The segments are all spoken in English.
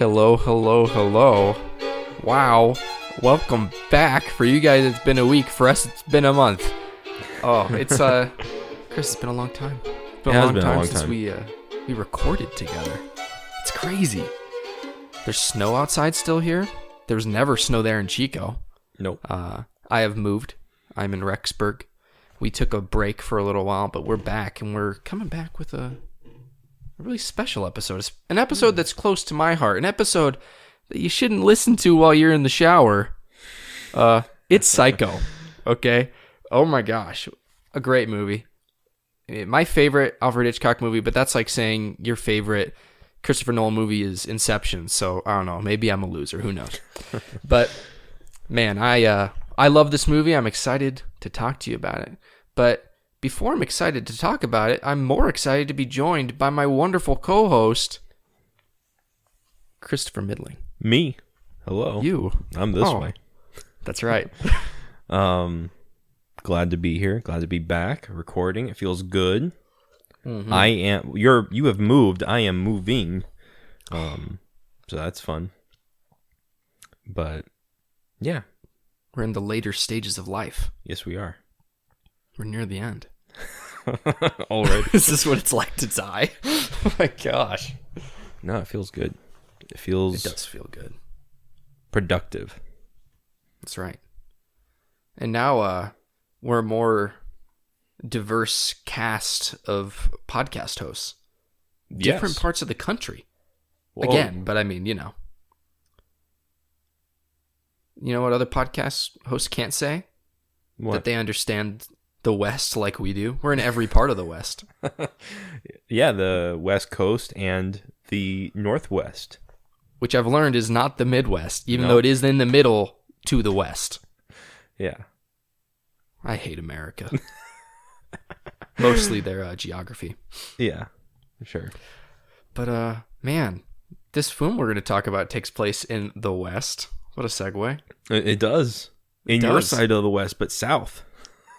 Hello, hello, hello. Wow. Welcome back. For you guys, it's been a week. For us, it's been a month. Oh, it's, Chris, it's been a long time. It's been a long time since we recorded together. It's crazy. There's snow outside still here. There was never snow there in Chico. Nope. I have moved. I'm in Rexburg. We took a break for a little while, but we're back, and we're coming back with a really special episode. An episode that's close to my heart. An episode that you shouldn't listen to while you're in the shower. It's Psycho. Okay? Oh my gosh. A great movie. My favorite Alfred Hitchcock movie, but that's like saying your favorite Christopher Nolan movie is Inception. So, I don't know. Maybe I'm a loser. Who knows? But, man, I love this movie. I'm excited to talk to you about it. But before I'm excited to talk about it, I'm more excited to be joined by my wonderful co-host, Christopher Midling. Me? Hello. You. I'm this way. That's right. Glad to be here. Glad to be back recording. It feels good. Mm-hmm. You have moved. I am moving. So that's fun. But yeah. We're in the later stages of life. Yes, we are. We're near the end. Already. Is this what it's like to die? Oh my gosh. No, it feels good. It does feel good. Productive. That's right. And now we're a more diverse cast of podcast hosts. Different parts of the country. Well, again, but I mean, you know. You know what other podcast hosts can't say? What? That they understand the West like we do. We're in every part of the West. Yeah, the West Coast and the Northwest. Which I've learned is not the Midwest, even though it is in the middle to the West. Yeah. I hate America. Mostly their geography. Yeah, sure. But, man, this film we're going to talk about takes place in the West. What a segue. It does. In your side of the West, but south.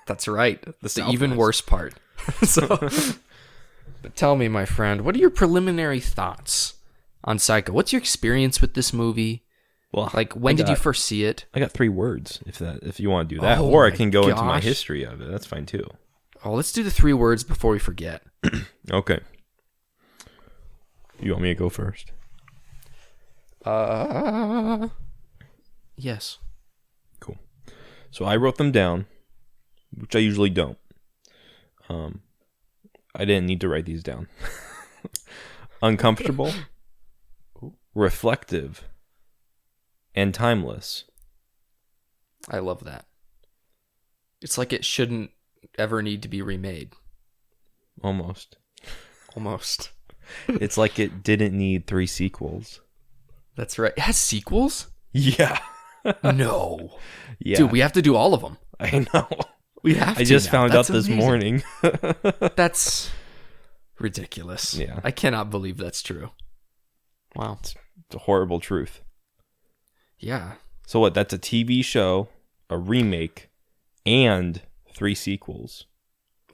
That's right. The even worse part. But tell me, my friend, what are your preliminary thoughts on Psycho? What's your experience with this movie? Well, like, when did you first see it? I got 3 words, if you want to do that. Or I can go into my history of it. That's fine, too. Oh, let's do the 3 words before we forget. Okay. You want me to go first? Yes. Cool. So I wrote them down, which I usually don't. I didn't need to write these down. Uncomfortable, reflective, and timeless. I love that. It's like it shouldn't ever need to be remade. Almost. It's like it didn't need 3 sequels. That's right. It has sequels? Yeah. No. Yeah. Dude, we have to do all of them. I know. We have to. I just found out this morning. That's ridiculous. Yeah. I cannot believe that's true. Wow. It's a horrible truth. Yeah. So what? That's a TV show, a remake, and 3 sequels.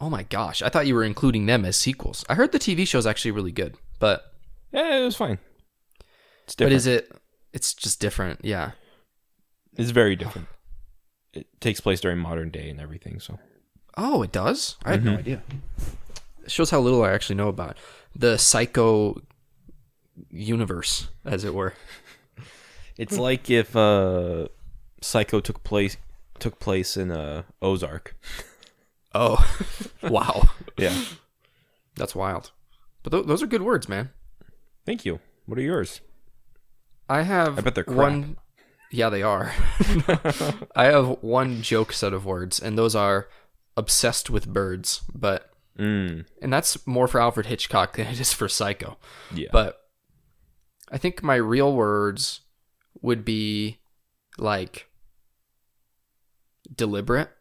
Oh my gosh. I thought you were including them as sequels. I heard the TV show is actually really good, but... Yeah, it was fine. It's different. But is it... It's just different, yeah. It's very different. It takes place during modern day and everything, so... Oh, it does? I had no idea. It shows how little I actually know about the Psycho universe, as it were. It's like if Psycho took place in Ozark. Oh, wow. Yeah. That's wild. But those are good words, man. Thank you. What are yours? I bet they're crap. Yeah, they are. I have one joke set of words, and those are obsessed with birds, but... And that's more for Alfred Hitchcock than it is for Psycho. Yeah. But I think my real words would be, like, deliberate.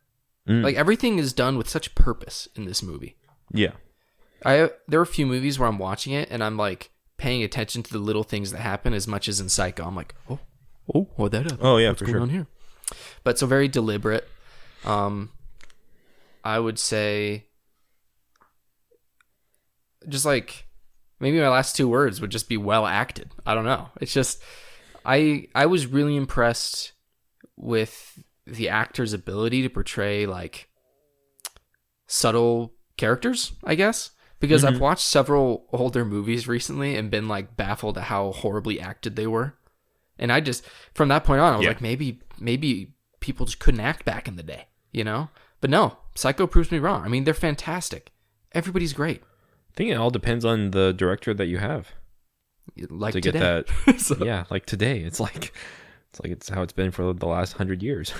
Like, everything is done with such purpose in this movie. Yeah. There are a few movies where I'm watching it, and I'm, like, paying attention to the little things that happen as much as in Psycho. I'm like, what that is? Oh, yeah, what's for going sure. on here? But so very deliberate. I would say just like Maybe my last two words would just be well acted. I don't know. It's just I was really impressed with the actor's ability to portray like subtle characters, I guess. Because I've watched several older movies recently and been like baffled at how horribly acted they were. And I just, from that point on, I was like, maybe people just couldn't act back in the day, you know? But no, Psycho proves me wrong. I mean, they're fantastic. Everybody's great. I think it all depends on the director that you have. Like to today. Get that. So. Yeah, like today. It's how it's been for the last 100 years.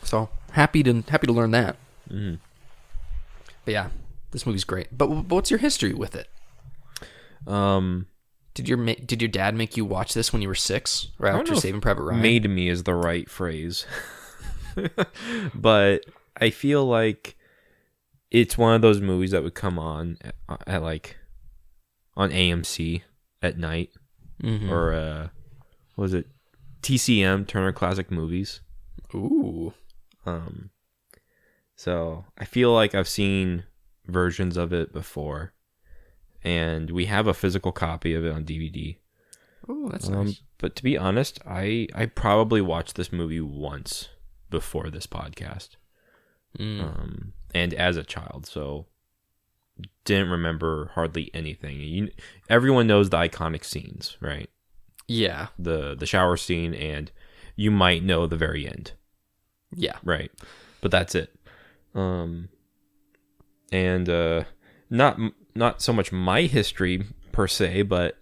So happy to learn that. Mm-hmm. But yeah, this movie's great. But what's your history with it? Did your dad make you watch this when you were 6, right after Saving Private Ryan? Made me is the right phrase, but I feel like it's one of those movies that would come on at like on AMC at night, or what was it, TCM, Turner Classic Movies. Ooh. So I feel like I've seen versions of it before, and we have a physical copy of it on DVD. Oh, that's nice. But to be honest, I probably watched this movie once before this podcast, and as a child, so didn't remember hardly anything. Everyone knows the iconic scenes, right? Yeah. The shower scene, and you might know the very end. Yeah. Right. But that's it. And not so much my history per se, but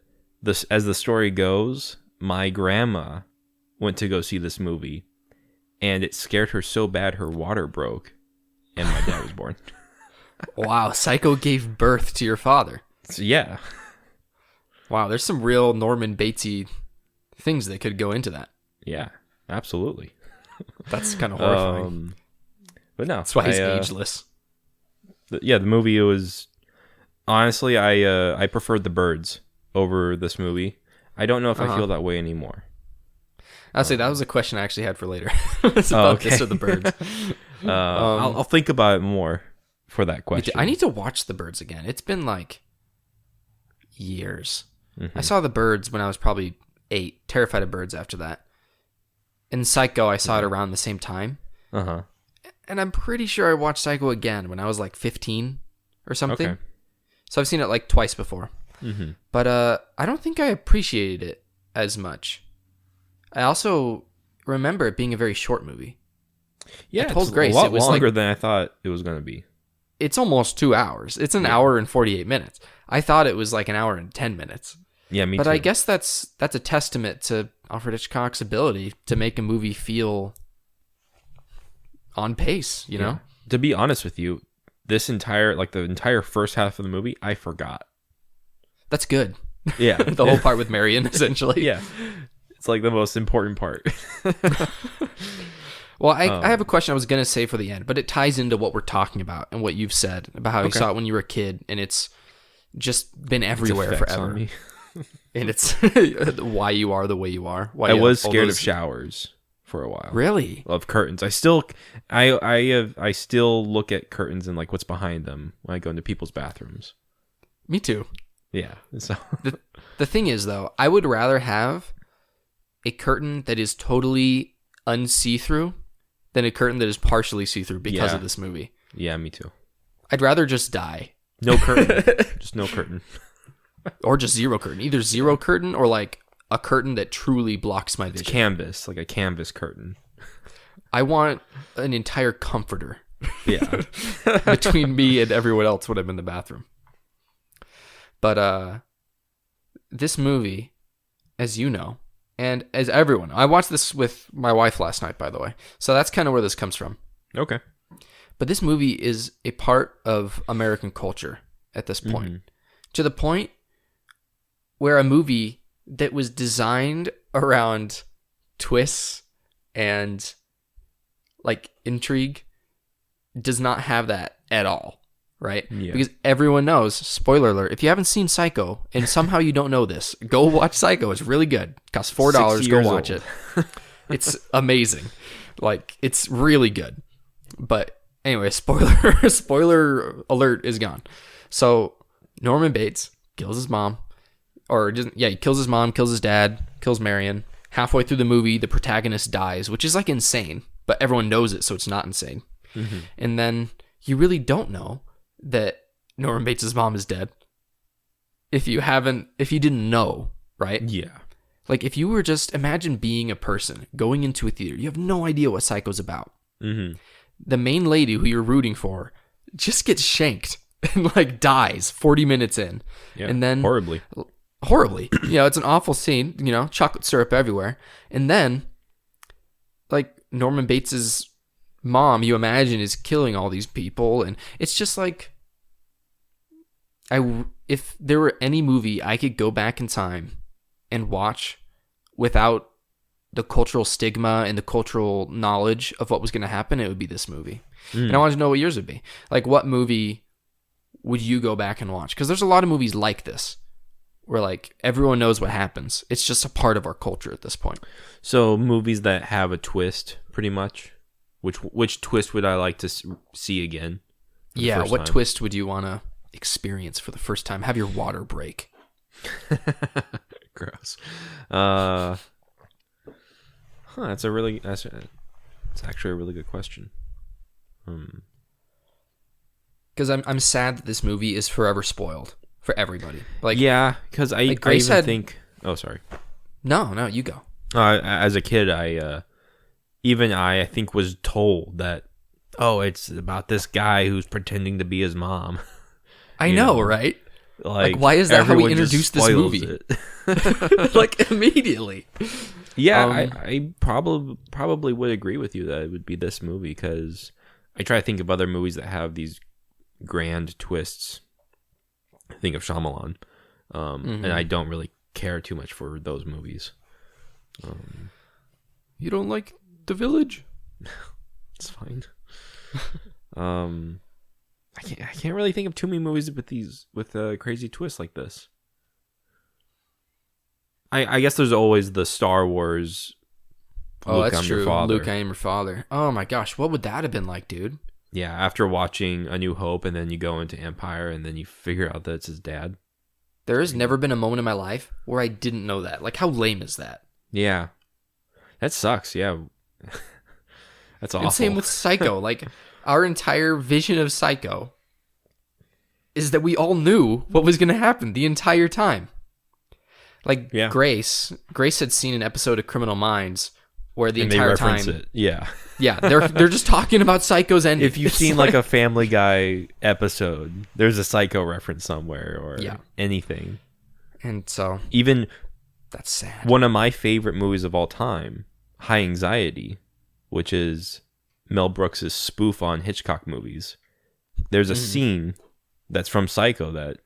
as the story goes, my grandma went to go see this movie, and it scared her so bad her water broke, and my dad was born. Wow, Psycho gave birth to your father. So, yeah. Wow, there's some real Norman Batesy things that could go into that. Yeah, absolutely. That's kind of horrifying. But no, that's why he's ageless. The movie, it was honestly, I preferred The Birds over this movie. I don't know if I feel that way anymore. I'll say that was a question I actually had for later. It's about this or The Birds. I'll think about it more for that question. I need to watch The Birds again. It's been like years. I saw The Birds when I was probably 8. Terrified of birds after that. And Psycho, I saw it around the same time. And I'm pretty sure I watched Psycho again when I was like 15 or something. Okay. So I've seen it like twice before. But I don't think I appreciated it as much. I also remember it being a very short movie. Yeah, I told it's Grace, a lot it was longer than I thought it was going to be. It's almost 2 hours. It's an hour and 48 minutes. I thought it was like an hour and 10 minutes. Yeah, me too. But I guess that's a testament to Alfred Hitchcock's ability to make a movie feel on pace, you know? To be honest with you, the entire first half of the movie, I forgot. That's good. Yeah. The whole part with Marion, essentially. Yeah. It's like the most important part. Well, I have a question I was going to say for the end, but it ties into what we're talking about and what you've said about how you saw it when you were a kid, and it's just been everywhere forever. And it's why you are the way you are. Why I was scared of showers for a while. Really? Of curtains. I still look at curtains and like what's behind them when I go into people's bathrooms. Me too. Yeah. So the thing is, though, I would rather have a curtain that is totally unsee-through than a curtain that is partially see-through because of this movie. Yeah, me too. I'd rather just die. No curtain. Just no curtain. Or just zero curtain. Either zero curtain or like a curtain that truly blocks my vision. It's canvas, like a canvas curtain. I want an entire comforter. Yeah. Between me and everyone else when I'm in the bathroom. But this movie, as you know, and as everyone, I watched this with my wife last night, by the way. So that's kind of where this comes from. Okay. But this movie is a part of American culture at this point. To the point where a movie that was designed around twists and like intrigue does not have that at all, right? Yeah. Because everyone knows, spoiler alert, if you haven't seen Psycho and somehow you don't know this, go watch Psycho. It's really good. It costs $4. Go watch it. It's amazing. Like, it's really good. But anyway, spoiler alert is gone. So Norman Bates kills his mom. Or, he kills his mom, kills his dad, kills Marion. Halfway through the movie, the protagonist dies, which is like insane, but everyone knows it, so it's not insane. Mm-hmm. And then you really don't know that Norman Bates' mom is dead if you didn't know, right? Yeah. Like, if you were just, imagine being a person going into a theater, you have no idea what Psycho's about. Mm-hmm. The main lady who you're rooting for just gets shanked and like dies 40 minutes in. Yeah, and then horribly. It's an awful scene, chocolate syrup everywhere. And then like Norman Bates's mom, you imagine, is killing all these people, and it's just like, if there were any movie I could go back in time and watch without the cultural stigma and the cultural knowledge of what was going to happen, it would be this movie. And I wanted to know what yours would be. Like, what movie would you go back and watch? Because there's a lot of movies like this where like everyone knows what happens. It's just a part of our culture at this point. So movies that have a twist, pretty much. Which twist would I like to see again? Yeah, what twist would you want to experience for the first time? Have your water break. Gross. That's actually a really good question. Because I'm sad that this movie is forever spoiled for everybody. Like, yeah, because I even think. Oh, sorry. No, you go. As a kid, I think was told that, it's about this guy who's pretending to be his mom. I know, right? Like, why is that how we introduced this movie? Like, immediately. Yeah, I probably would agree with you that it would be this movie, because I try to think of other movies that have these grand twists. I think of Shyamalan, and I don't really care too much for those movies. You don't like The Village? It's fine. I can't really think of too many movies with a crazy twist like this. I guess there's always the Star Wars. Luke, that's true. Luke, I am your father. Oh my gosh, what would that have been like, dude? Yeah, after watching A New Hope, and then you go into Empire, and then you figure out that it's his dad. There has never been a moment in my life where I didn't know that. Like, how lame is that? Yeah, that sucks. Yeah, that's awful. And same with Psycho. Like, our entire vision of Psycho is that we all knew what was going to happen the entire time. Like, yeah. Grace had seen an episode of Criminal Minds where the entire time, it. Yeah, they're just talking about Psycho's ending. If you've seen like a Family Guy episode, there's a Psycho reference somewhere or anything. And so even that's sad. One of my favorite movies of all time, High Anxiety, which is Mel Brooks' spoof on Hitchcock movies. There's a scene that's from Psycho that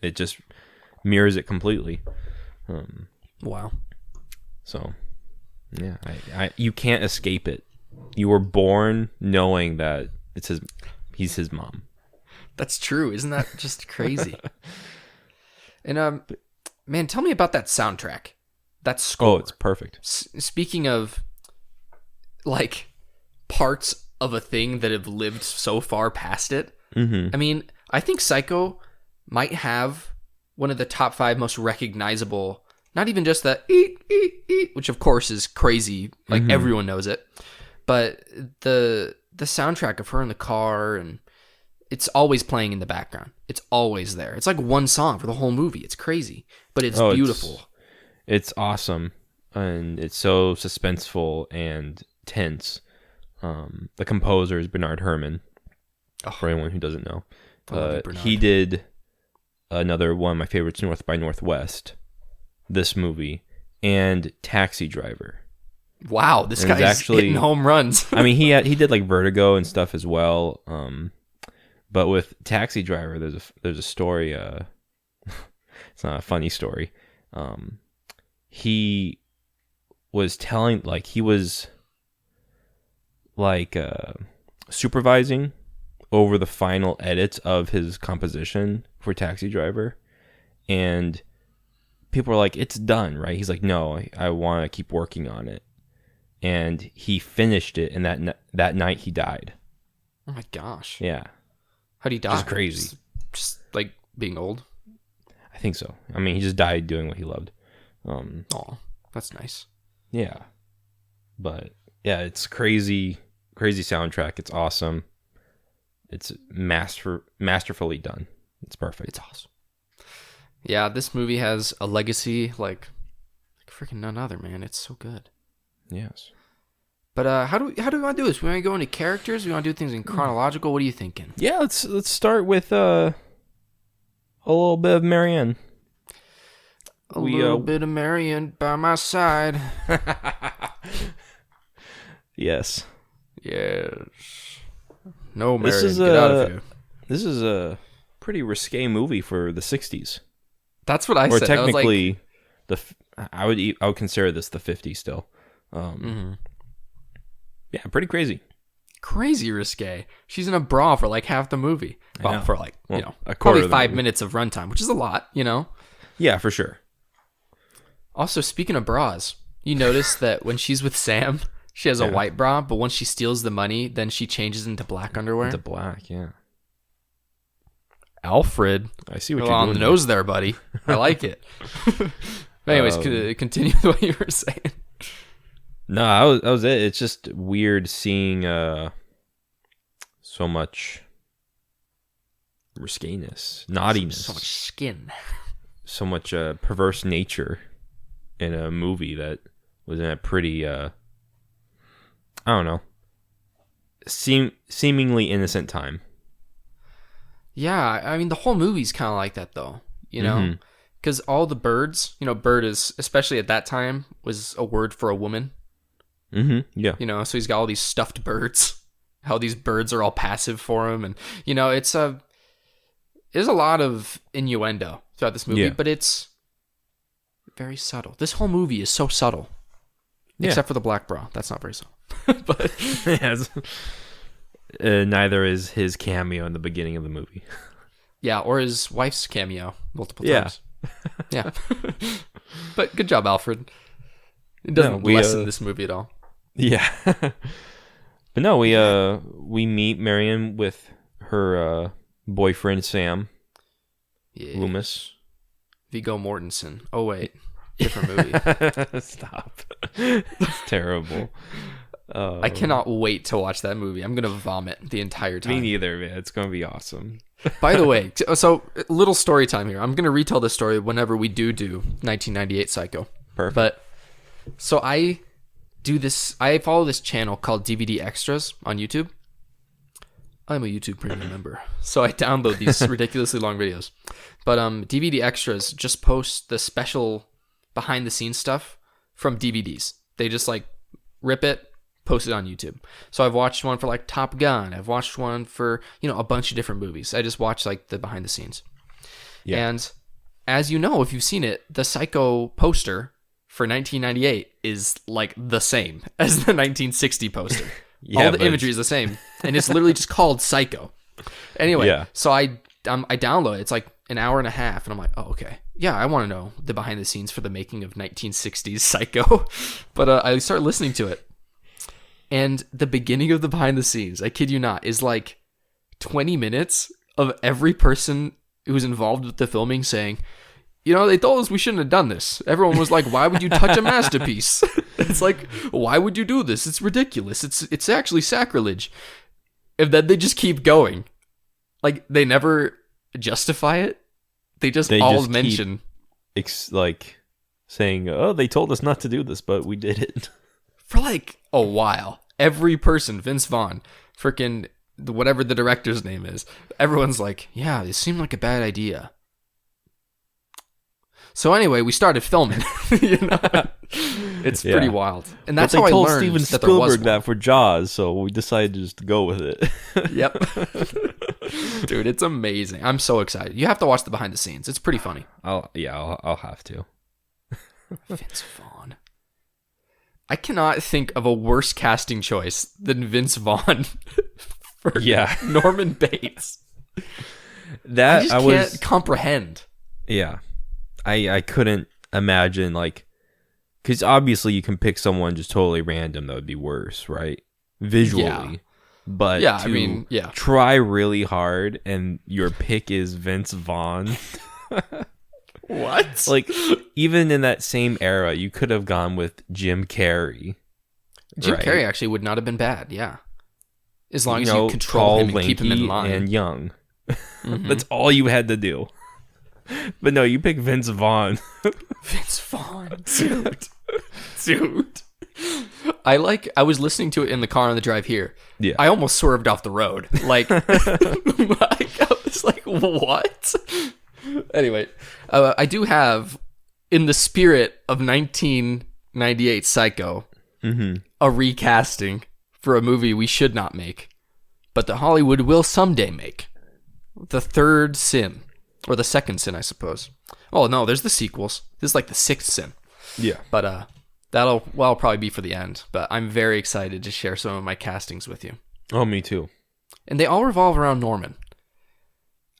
it just mirrors it completely. Wow. So, yeah, you can't escape it. You were born knowing that he's his mom. That's true. Isn't that just crazy? And man, tell me about that soundtrack. That score. Oh, it's perfect. Speaking of like parts of a thing that have lived so far past it. I mean, I think Psycho might have one of the top 5 most recognizable, not even just the eat, which of course is crazy, like everyone knows it, but the soundtrack of her in the car, and it's always playing in the background. It's always there. It's like one song for the whole movie. It's crazy, but it's beautiful. It's awesome, and it's so suspenseful and tense. The composer is Bernard Herrmann, for anyone who doesn't know. He did another one of my favorites, North by Northwest, this movie, and Taxi Driver. Wow, this guy's actually hitting home runs. I mean, he did like Vertigo and stuff as well. But with Taxi Driver, there's a story. It's not a funny story. He was telling, like, he was like supervising over the final edits of his composition for Taxi Driver, and people were like, it's done, right? He's like, no, I want to keep working on it. And he finished it, and that night he died. Oh my gosh. Yeah. How'd he die? Just crazy. Just like being old? I think so. I mean, he just died doing what he loved. Oh, that's nice. Yeah. But yeah, it's crazy soundtrack. It's awesome. It's masterfully done. It's perfect. It's awesome. Yeah, this movie has a legacy like freaking none other, man. It's so good. Yes. But how do we want to do this? We want to go into characters? We want to do things in chronological? What are you thinking? Yeah, let's start with a little bit of Marianne. A little bit of Marianne by my side. Yes. Yes. No, Marianne, get out of here. This is a pretty risque movie for the 60s. That's what I said. Or technically, I would consider this the 50s still. Yeah, pretty crazy. Crazy risque. She's in a bra for like half the movie. Well, for like, probably 5 minutes of runtime, which is a lot, Yeah, for sure. Also, speaking of bras, you notice that when she's with Sam, she has a white bra, but once she steals the money, then she changes into black underwear. Into black, yeah. Alfred. I see what you're on doing. the nose there, buddy. I like it. Anyways, continue with what you were saying. No, that was it. It's just weird seeing so much risqueness, naughtiness, so much skin, so much perverse nature in a movie that was in a pretty, I don't know, seemingly innocent time. Yeah, I mean the whole movie's kind of like that though, because all the birds, bird is, especially at that time, was a word for a woman. Yeah. So he's got all these stuffed birds. How these birds are all passive for him, and there's a lot of innuendo throughout this movie, but it's very subtle. This whole movie is so subtle, except for the black bra. That's not very subtle. But yes. Neither is his cameo in the beginning of the movie. Yeah, or his wife's cameo multiple times. Yeah. But good job, Alfred. It doesn't lessen this movie at all. Yeah. But no, we meet Marianne with her boyfriend Sam. Yeah. Loomis. Viggo Mortensen. Oh wait, different movie. Stop. It's terrible. I cannot wait to watch that movie. I'm gonna vomit the entire time. Me neither, man. It's gonna be awesome. By the way, so little story time here. I'm gonna retell this story whenever we do 1998 Psycho. Perfect. But so I follow this channel called DVD Extras on YouTube. I'm a YouTube premium member, so I download these ridiculously long videos. But DVD Extras just post the special behind the scenes stuff from DVDs. They just like rip it, post it on YouTube. So I've watched one for like Top Gun. I've watched one for, a bunch of different movies. I just watch like the behind the scenes. Yeah. And as you know, if you've seen it, the Psycho poster for 1998 is like the same as the 1960 poster. All the imagery is the same, and it's literally just called Psycho. Anyway, so I download it. It's like an hour and a half, and I'm like, oh, okay. Yeah, I want to know the behind the scenes for the making of 1960s Psycho. But I start listening to it. And the beginning of the behind the scenes, I kid you not, is like 20 minutes of every person who was involved with the filming saying, they told us we shouldn't have done this. Everyone was like, why would you touch a masterpiece? It's like, why would you do this? It's ridiculous. It's actually sacrilege. And then they just keep going. Like, they never justify it. They just mention. Like, saying, oh, they told us not to do this, but we did it. For like a while. Every person, Vince Vaughn, freaking whatever the director's name is, everyone's like, yeah, this seemed like a bad idea. So anyway, we started filming. It's pretty wild, and that's how I learned Steven that there was Spielberg that for Jaws, so we decided to just go with it. Yep, dude, it's amazing. I'm so excited. You have to watch the behind the scenes. It's pretty funny. I'll have to. Vince Vaughn. I cannot think of a worse casting choice than Vince Vaughn for Norman Bates. That I can't comprehend. Yeah. I couldn't imagine, like, because obviously you can pick someone just totally random that would be worse, right? Visually. Yeah. But try really hard and your pick is Vince Vaughn. What? Like, even in that same era, you could have gone with Jim Carrey. Jim right? Carrey actually would not have been bad, yeah. As long as you know, control tall, him and keep him in lanky, line. and young. That's all you had to do. But no, you pick Vince Vaughn. Vince Vaughn. Dude. I was listening to it in the car on the drive here. Yeah. I almost swerved off the road. Like, I was like, what? Anyway, I do have, in the spirit of 1998 Psycho, a recasting for a movie we should not make, but that Hollywood will someday make. The Third Sin. Or the Second Sin, I suppose. Oh, no, there's the sequels. This is like the Sixth Sin. Yeah. But that'll probably be for the end. But I'm very excited to share some of my castings with you. Oh, me too. And they all revolve around Norman.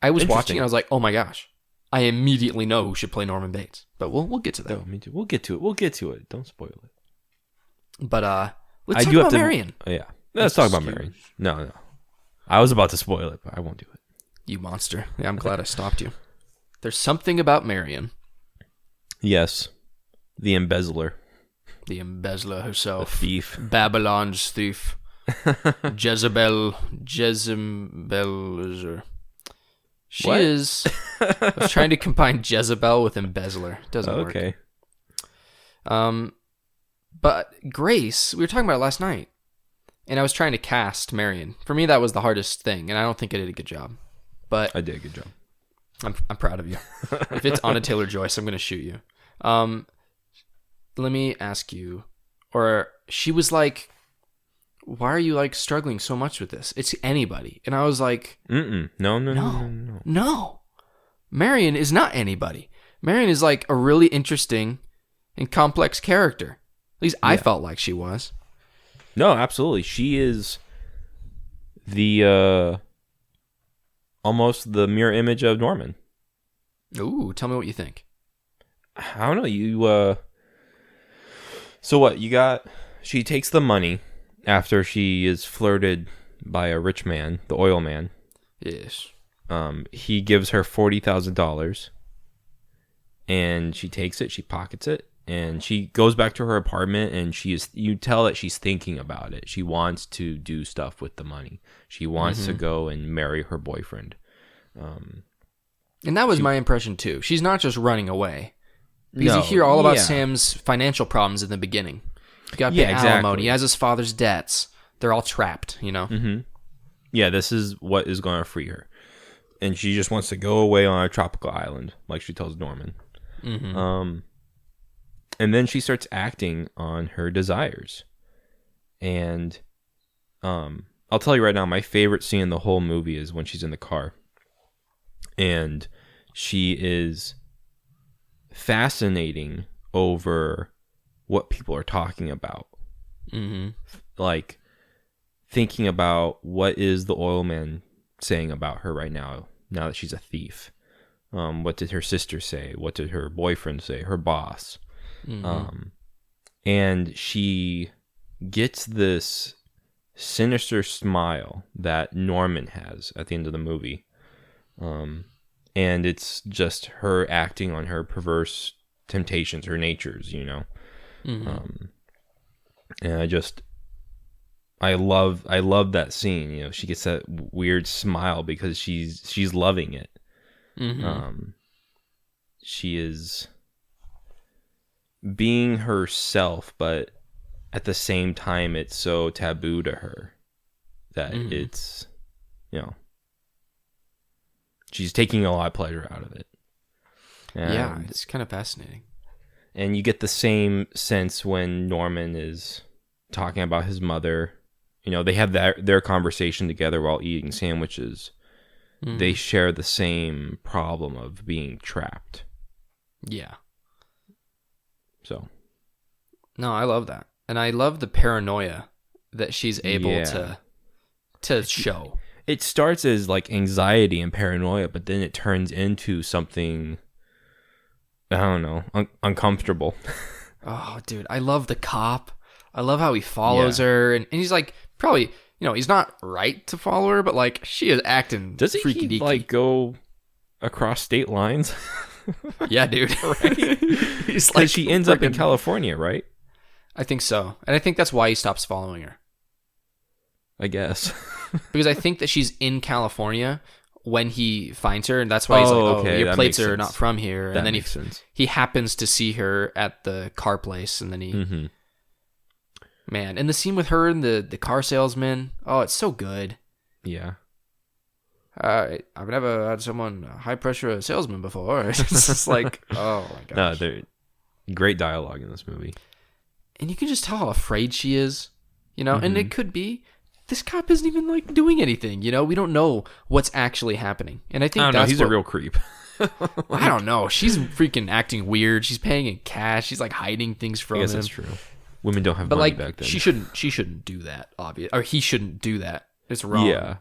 I was watching Interesting. and I was like, oh my gosh. I immediately know who should play Norman Bates. But we'll get to that. Oh, me too. We'll get to it. Don't spoil it. But let's talk about Marion. Oh, yeah. Let's talk about Marion. No. I was about to spoil it, but I won't do it. You monster. Yeah, I'm glad I stopped you. There's something about Marion. Yes. The embezzler. The embezzler herself. The thief. Babylon's thief. Jezebel. She What? is. I was trying to combine Jezebel with embezzler. Doesn't work. Okay. But Grace, we were talking about it last night, and I was trying to cast Marion. For me, that was the hardest thing, and I don't think I did a good job. But I did a good job. I'm proud of you. If it's Anna Taylor-Joy, I'm going to shoot you. Let me ask you, or she was like, why are you like struggling so much with this? It's anybody. And I was like, No. Marion is not anybody. Marion is like a really interesting and complex character. At least I felt like she was. No, absolutely. She is the almost the mirror image of Norman. Ooh, tell me what you think. I don't know. You so what you got? She takes the money after she is flirted by a rich man, the oil man. Yes. He gives her $40,000, and she takes it. She pockets it, and she goes back to her apartment. And you tell that she's thinking about it. She wants to do stuff with the money. She wants to go and marry her boyfriend. And that was my impression too. She's not just running away. Because you hear all about Sam's financial problems in the beginning. He got to pay alimony. He has his father's debts. They're all trapped, you know? Mm-hmm. Yeah, this is what is going to free her. And she just wants to go away on a tropical island, like she tells Norman. Mm-hmm. And then she starts acting on her desires. And I'll tell you right now, my favorite scene in the whole movie is when she's in the car. And she is fascinating over what people are talking about. Mm-hmm. Like thinking about what is the oil man saying about her right now that she's a thief. What did her sister say? What did her boyfriend say? Her boss. Mm-hmm. And she gets this sinister smile that Norman has at the end of the movie. And it's just her acting on her perverse temptations, her natures, you know. Mm-hmm. And I love that scene. You know, she gets that weird smile because she's loving it. Mm-hmm. She is being herself, but at the same time, it's so taboo to her that it's, you know, she's taking a lot of pleasure out of it. Yeah, it's kind of fascinating. And you get the same sense when Norman is talking about his mother. You know, they have their conversation together while eating sandwiches. Mm. They share the same problem of being trapped. Yeah. So. No, I love that. And I love the paranoia that she's able to show. It starts as like anxiety and paranoia, but then it turns into something, I don't know, uncomfortable. Oh, dude, I love the cop. I love how he follows her, and he's like, probably, you know, he's not right to follow her, but like she is acting freaky deaky. Like go across state lines? Yeah, dude. Right? He's Because she ends up in freaking- California, right? I think so. And I think that's why he stops following her. I guess. Because I think that she's in California when he finds her, and that's why he's like, "Oh, okay, your that plates makes are sense. not from here." That And then makes sense. he happens to see her at the car place, and then he, Mm-hmm. man, and the scene with her and the car salesman, oh, it's so good. Yeah. I've never had someone high pressure salesman before. It's just like, oh my gosh. No, they're great dialogue in this movie. And you can just tell how afraid she is, you know. And Mhm. it could be this cop isn't even like doing anything, you know. We don't know what's actually happening, and I think I don't know. that's He's a real creep. I don't know. She's freaking acting weird. She's paying in cash. She's like hiding things I from guess him. that's true. Women don't have But money like, back then. she shouldn't do that. Obvious, or he shouldn't do that. It's wrong. Yeah.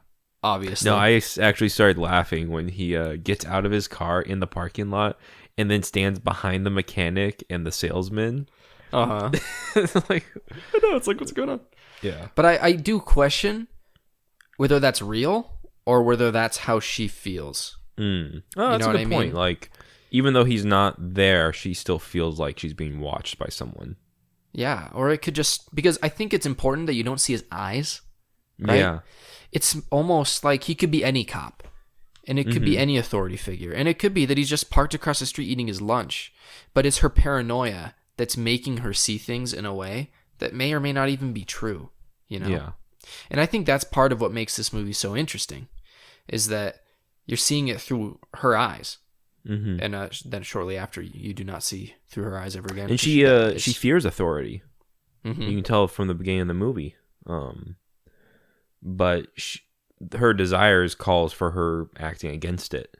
Obviously. No, I actually started laughing when he gets out of his car in the parking lot and then stands behind the mechanic and the salesman. Uh huh. It's like, I know. It's like, what's going on? yeah. But I do question whether that's real or whether that's how she feels. Mm. Oh, that's know a what good I point. mean? Like, even though he's not there, she still feels like she's being watched by someone. Yeah, or it could just because I think it's important that you don't see his eyes. Right? Yeah. It's almost like he could be any cop, and it could be any authority figure, and it could be that he's just parked across the street eating his lunch, but it's her paranoia that's making her see things in a way that may or may not even be true, you know? Yeah. And I think that's part of what makes this movie so interesting, is that you're seeing it through her eyes, Mm-hmm. and then shortly after, you do not see through her eyes ever again. And 'cause she dies. fears authority. Mhm. You can tell from the beginning of the movie. But her desires calls for her acting against it,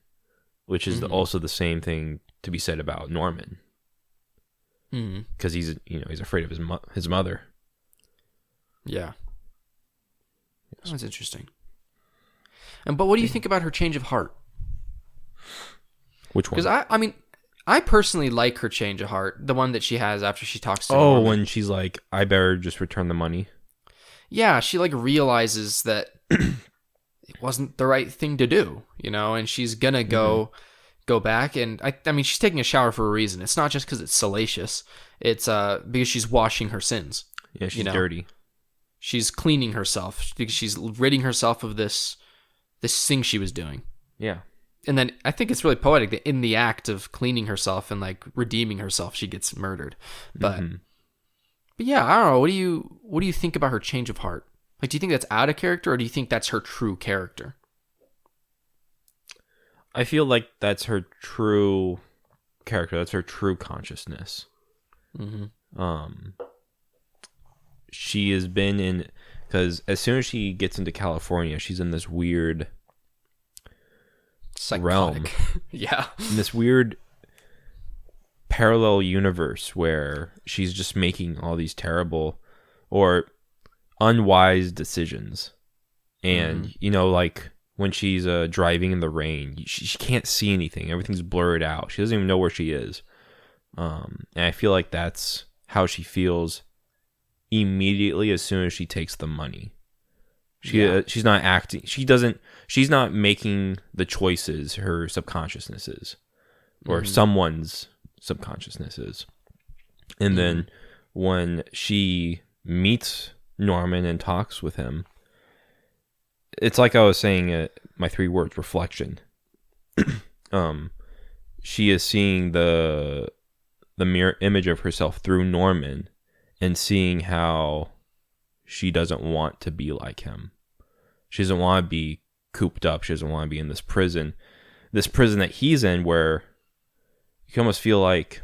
which is also the same thing to be said about Norman, Mhm. because he's afraid of his mother. Yeah. That's interesting. But what do you think about her change of heart? Which one? Because I mean, I personally like her change of heart, the one that she has after she talks to Oh, Norman. when she's like, I better just return the money. Yeah, she like realizes that it wasn't the right thing to do, you know, and she's gonna go back. And I mean, she's taking a shower for a reason. It's not just because it's salacious. It's because she's washing her sins. Yeah, she's You know. dirty. She's cleaning herself because she's ridding herself of this thing she was doing. Yeah. And then I think it's really poetic that in the act of cleaning herself and like redeeming herself, she gets murdered. But yeah, I don't know. What do you think about her change of heart? Like, do you think that's out of character, or do you think that's her true character? I feel like that's her true character. That's her true consciousness. Mm-hmm. She has been in, because as soon as she gets into California, she's in this weird realm, Yeah. in this weird parallel universe where she's just making all these terrible or unwise decisions. And like when she's driving in the rain, she can't see anything. Everything's blurred out. She doesn't even know where she is. And I feel like that's how she feels immediately as soon as she takes the money. She's not acting. She's not making the choices her subconsciousness is, or someone's subconsciousness is. And then when she meets Norman and talks with him, it's like I was saying, my 3 words: reflection. She is seeing the mirror image of herself through Norman, and seeing how she doesn't want to be like him. She doesn't want to be cooped up. She doesn't want to be in this prison that he's in, where you can almost feel like,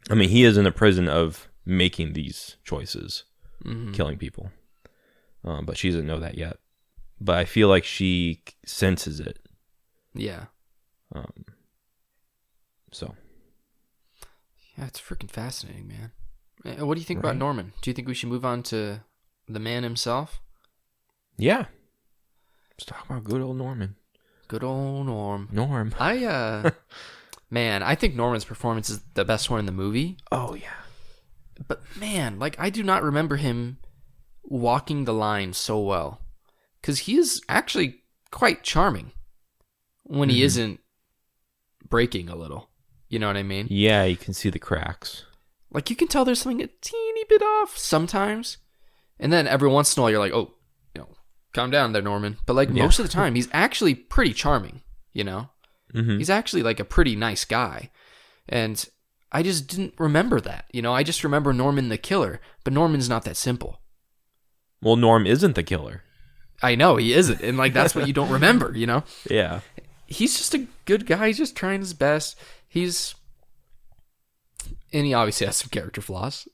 I mean, he is in a prison of making these choices, killing people. But she doesn't know that yet. But I feel like she senses it. Yeah. So. Yeah, it's freaking fascinating, man. What do you think about Right. Norman? Do you think we should move on to the man himself? Yeah. Let's talk about good old Norman. Good old Norm. Norm. Man, I think Norman's performance is the best one in the movie. Oh, yeah. But man, like, I do not remember him walking the line so well. Because he is actually quite charming when he isn't breaking a little. You know what I mean? Yeah, you can see the cracks. Like, you can tell there's something a teeny bit off sometimes. And then every once in a while, you're like, oh, calm down there, Norman. But, like, most of the time, he's actually pretty charming, Mm-hmm. He's actually, like, a pretty nice guy. And I just didn't remember that. I just remember Norman the killer. But Norman's not that simple. Well, Norm isn't the killer. I know, he isn't. And, like, that's what you don't remember, Yeah. He's just a good guy. He's just trying his best. And he obviously has some character flaws.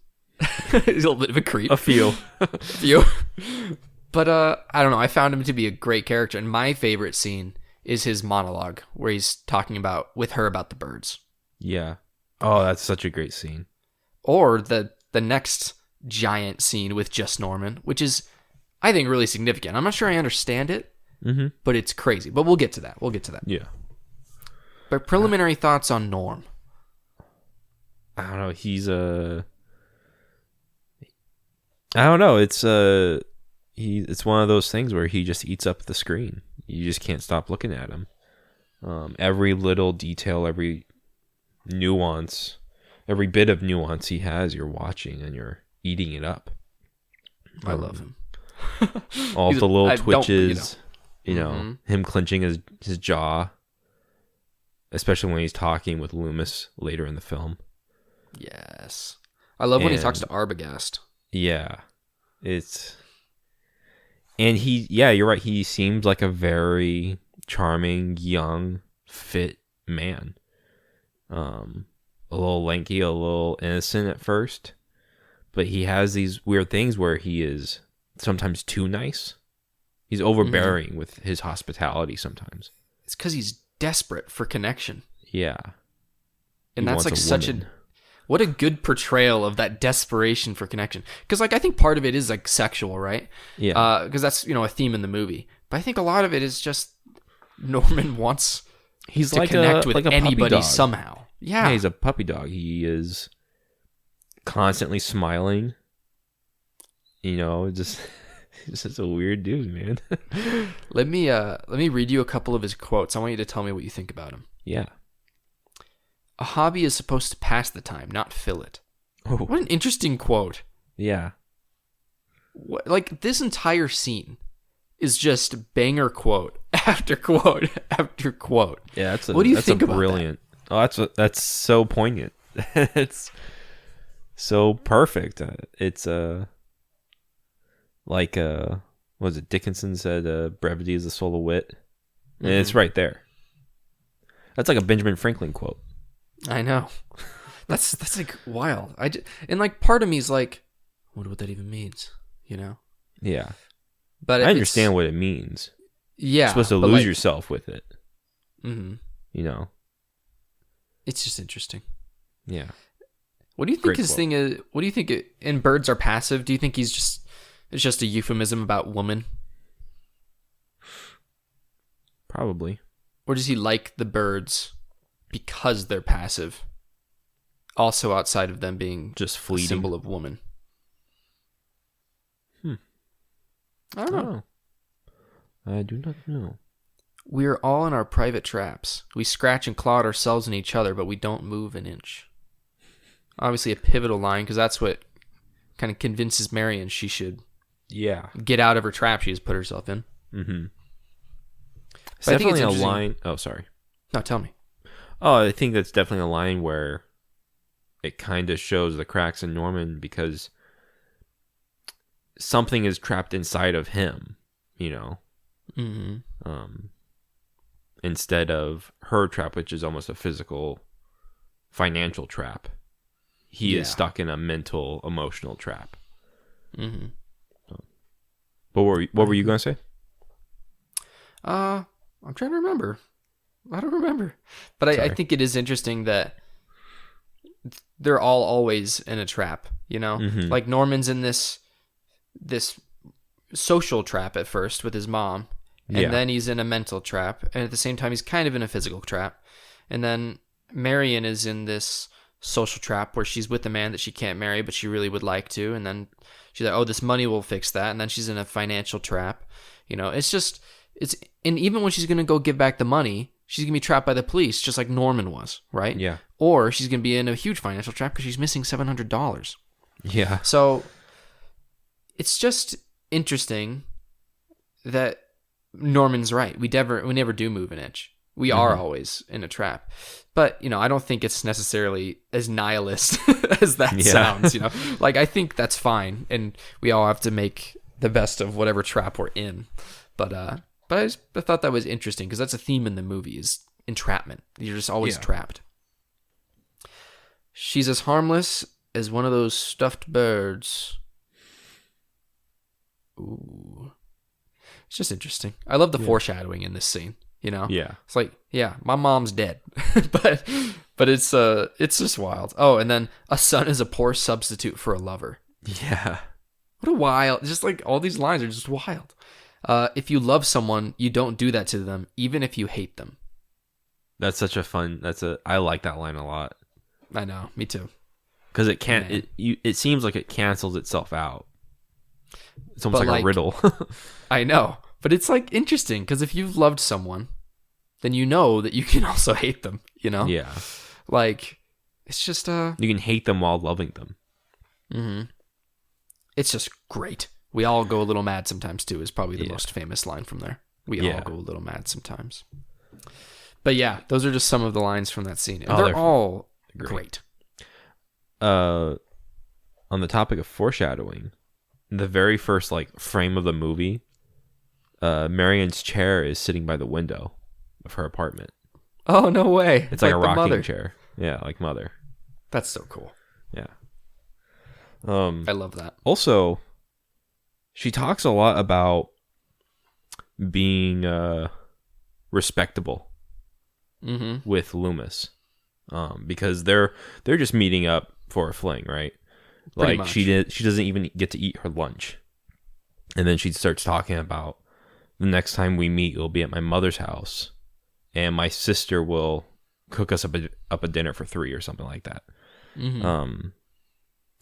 He's a little bit of a creep. A few. But I don't know. I found him to be a great character. And my favorite scene is his monologue where he's talking with her about the birds. Yeah. Oh, that's such a great scene. Or the next giant scene with just Norman, which is, I think, really significant. I'm not sure I understand it, but it's crazy. But we'll get to that. Yeah. But preliminary thoughts on Norm. I don't know. I don't know. It's one of those things where he just eats up the screen. You just can't stop looking at him. Every little detail, every nuance, every bit of nuance he has, you're watching and you're eating it up. I love him. All the little twitches, him clenching his jaw, especially when he's talking with Loomis later in the film. Yes. I love when he talks to Arbogast. Yeah. You're right. He seems like a very charming, young, fit man. A little lanky, a little innocent at first, but he has these weird things where he is sometimes too nice. He's overbearing with his hospitality sometimes. It's because he's desperate for connection. Yeah. And that's like what a good portrayal of that desperation for connection. Because, like, I think part of it is, like, sexual, right? Yeah. Because that's, a theme in the movie. But I think a lot of it is just Norman wants to connect with anybody somehow. Yeah. He's a puppy dog. He is constantly smiling. Just he's just a weird dude, man. Let me read you a couple of his quotes. I want you to tell me what you think about him. Yeah. A hobby is supposed to pass the time, not fill it. Oh. What an interesting quote. Yeah. Like, this entire scene is just banger quote after quote after quote. Yeah, what do you think about brilliant. That? Oh, that's so poignant. It's so perfect. It's like what was it? Dickinson said, "Brevity is the soul of wit," and it's right there. That's like a Benjamin Franklin quote. I know. That's like wild. And like part of me is like, I wonder what that even means, Yeah. But I understand what it means. Yeah. You're supposed to lose yourself with it. Mm-hmm. It's just interesting. Yeah. What do you think his thing is? What do you think in birds are passive? Do you think it's just a euphemism about woman? Probably. Or does he like the birds because they're passive? Also outside of them being just fleeting. A symbol of woman. I don't know. I do not know. We are all in our private traps. We scratch and claw at ourselves and each other, but we don't move an inch. Obviously a pivotal line, because that's what kind of convinces Marion she should get out of her trap she has put herself in. Mm-hmm. It's definitely a line. Oh, sorry. No, tell me. Oh, I think that's definitely a line where it kind of shows the cracks in Norman because something is trapped inside of him, Mm-hmm. Instead of her trap, which is almost a physical, financial trap. He is stuck in a mental, emotional trap. Mm-hmm. But what were you going to say? I'm trying to remember. I don't remember. But I think it is interesting that they're all always in a trap, Mm-hmm. Like Norman's in this social trap at first with his mom, and then he's in a mental trap, and at the same time he's kind of in a physical trap. And then Marion is in this social trap where she's with a man that she can't marry, but she really would like to, and then she's like, oh, this money will fix that, and then she's in a financial trap. And even when she's going to go give back the money, she's going to be trapped by the police, just like Norman was, right? Yeah. or she's going to be in a huge financial trap because she's missing $700. Yeah. So it's just interesting that Norman's right. We never do move an inch. We are always in a trap. But, I don't think it's necessarily as nihilist as that sounds, Like, I think that's fine, and we all have to make the best of whatever trap we're in. But I thought that was interesting, because that's a theme in the movie, is entrapment. You're just always trapped. She's as harmless as one of those stuffed birds. Ooh. It's just interesting. I love the foreshadowing in this scene. Yeah. It's like, my mom's dead, but it's just wild. Oh, and then a son is a poor substitute for a lover. Yeah. What a wild, just like all these lines are just wild. If you love someone, you don't do that to them, even if you hate them. That's such a fun, I like that line a lot. I know, me too. Because it seems like it cancels itself out. It's almost like a riddle. I know. But it's like interesting, because if you've loved someone, then you know that you can also hate them, Yeah. Like, it's just you can hate them while loving them. Mm-hmm. It's just great. We all go a little mad sometimes too, is probably the most famous line from there. We all go a little mad sometimes. But yeah, those are just some of the lines from that scene. And they're all great. On the topic of foreshadowing, the very first frame of the movie, Marion's chair is sitting by the window of her apartment. Oh, no way. It's like a rocking chair. Yeah, like Mother. That's so cool. Yeah. I love that. Also, she talks a lot about being respectable with Loomis, because they're just meeting up for a fling, right? Pretty Like much. she doesn't even get to eat her lunch, and then she starts talking about the next time we meet, it'll be at my mother's house, and my sister will cook us up a dinner for 3 or something like that.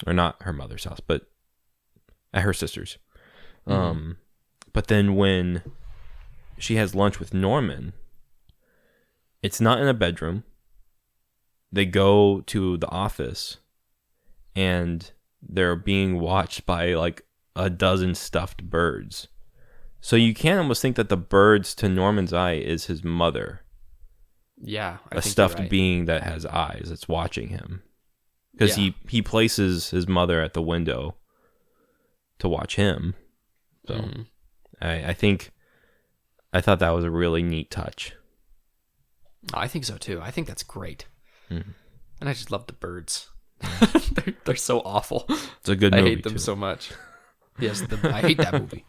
Or not her mother's house, but at her sister's. But then when she has lunch with Norman, it's not in a bedroom. They go to the office, and they're being watched by a dozen stuffed birds. So you can almost think that the birds, to Norman's eye, is his mother. Yeah, a stuffed being that has eyes that's watching him. Because he places his mother at the window to watch him. So I thought that was a really neat touch. I think so too. I think that's great. And I just love the birds. they're so awful. It's a good movie. I hate them so much. Yes, I hate that movie.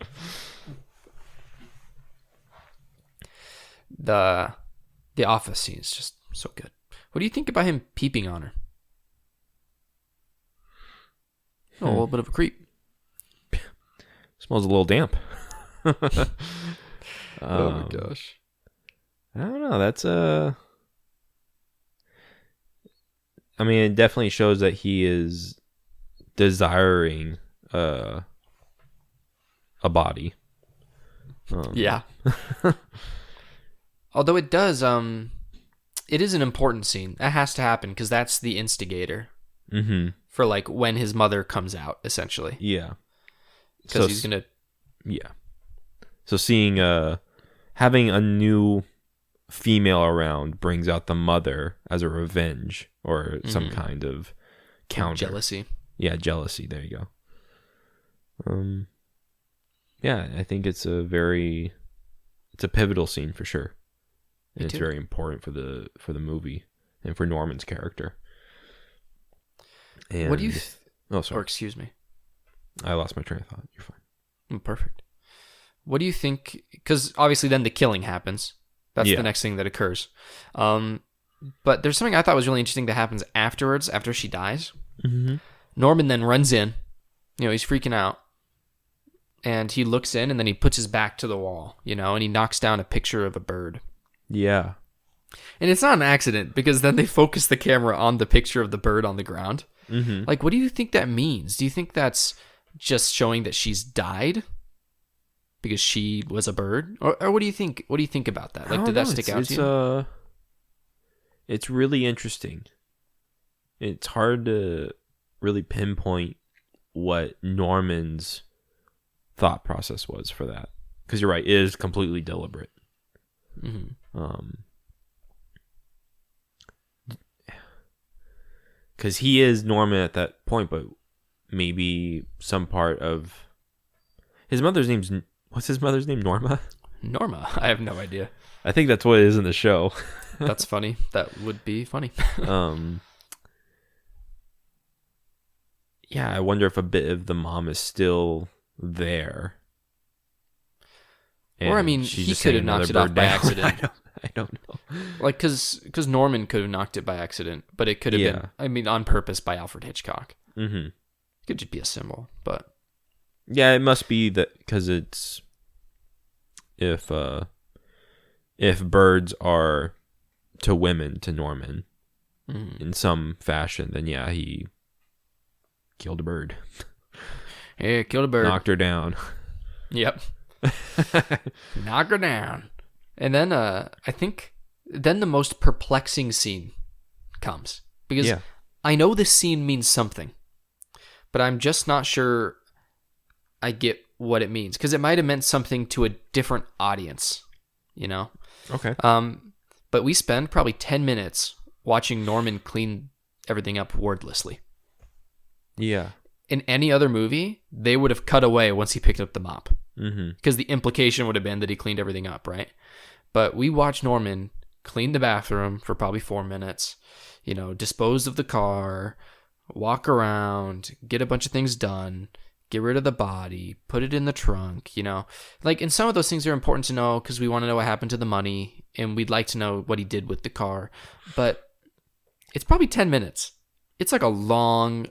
The office scene is just so good. What do you think about him peeping on her? A little bit of a creep. Smells a little damp. Oh my gosh. I don't know. That's I mean, it definitely shows that he is desiring a body. Yeah. Although it does, it is an important scene. That has to happen because that's the instigator for when his mother comes out, essentially. Yeah. Because he's gonna. Yeah. So seeing having a new female around brings out the mother as a revenge or some kind of counter. Jealousy. Yeah, jealousy. There you go. Yeah, I think it's a pivotal scene for sure. And it's very important for the movie and for Norman's character. And what do you? Oh, sorry. Or excuse me. I lost my train of thought. You're fine. Perfect. What do you think? Because obviously, then the killing happens. That's the next thing that occurs. But there's something I thought was really interesting that happens afterwards, after she dies. Norman then runs in. He's freaking out. And he looks in, and then he puts his back to the wall, and he knocks down a picture of a bird. Yeah. And it's not an accident, because then they focus the camera on the picture of the bird on the ground. What do you think that means? Do you think that's just showing that she's died because she was a bird? Or what do you think? What do you think about that? Did that stick out to you? It's really interesting it's hard to really pinpoint what Norman's thought process was for that. Because you're right, it is completely deliberate. Because he is Norman at that point, but maybe some part of his mother's name's... What's his mother's name? Norma? Norma? I have no idea. I think that's what it is in the show. That's funny. That would be funny. Yeah, I wonder if a bit of the mom is still there. Or, I mean, he could have knocked it off by accident. I don't know. Like, because Norman could have knocked it by accident, but it could have been, I mean, on purpose by Alfred Hitchcock. Mm-hmm. It could just be a symbol, but... Yeah, it must be that, because it's... If birds are to women, to Norman, in some fashion, then yeah, he killed a bird. Yeah, killed a bird. Knocked her down. Yep. Knock her down. And then I think then the most perplexing scene comes. Because I know this scene means something, but I'm just not sure I get what it means. Because it might have meant something to a different audience, you know? Okay. But we spend probably 10 minutes watching Norman clean everything up wordlessly. Yeah. In any other movie, they would have cut away once he picked up the mop. Because the implication would have been that he cleaned everything up, right? But we watch Norman clean the bathroom for probably 4 minutes, you know, dispose of the car, walk around, get a bunch of things done, get rid of the body, put it in the trunk, you know. Like, and some of those things are important to know because we want to know what happened to the money, and we'd like to know what he did with the car. But it's probably 10 minutes. It's like a long,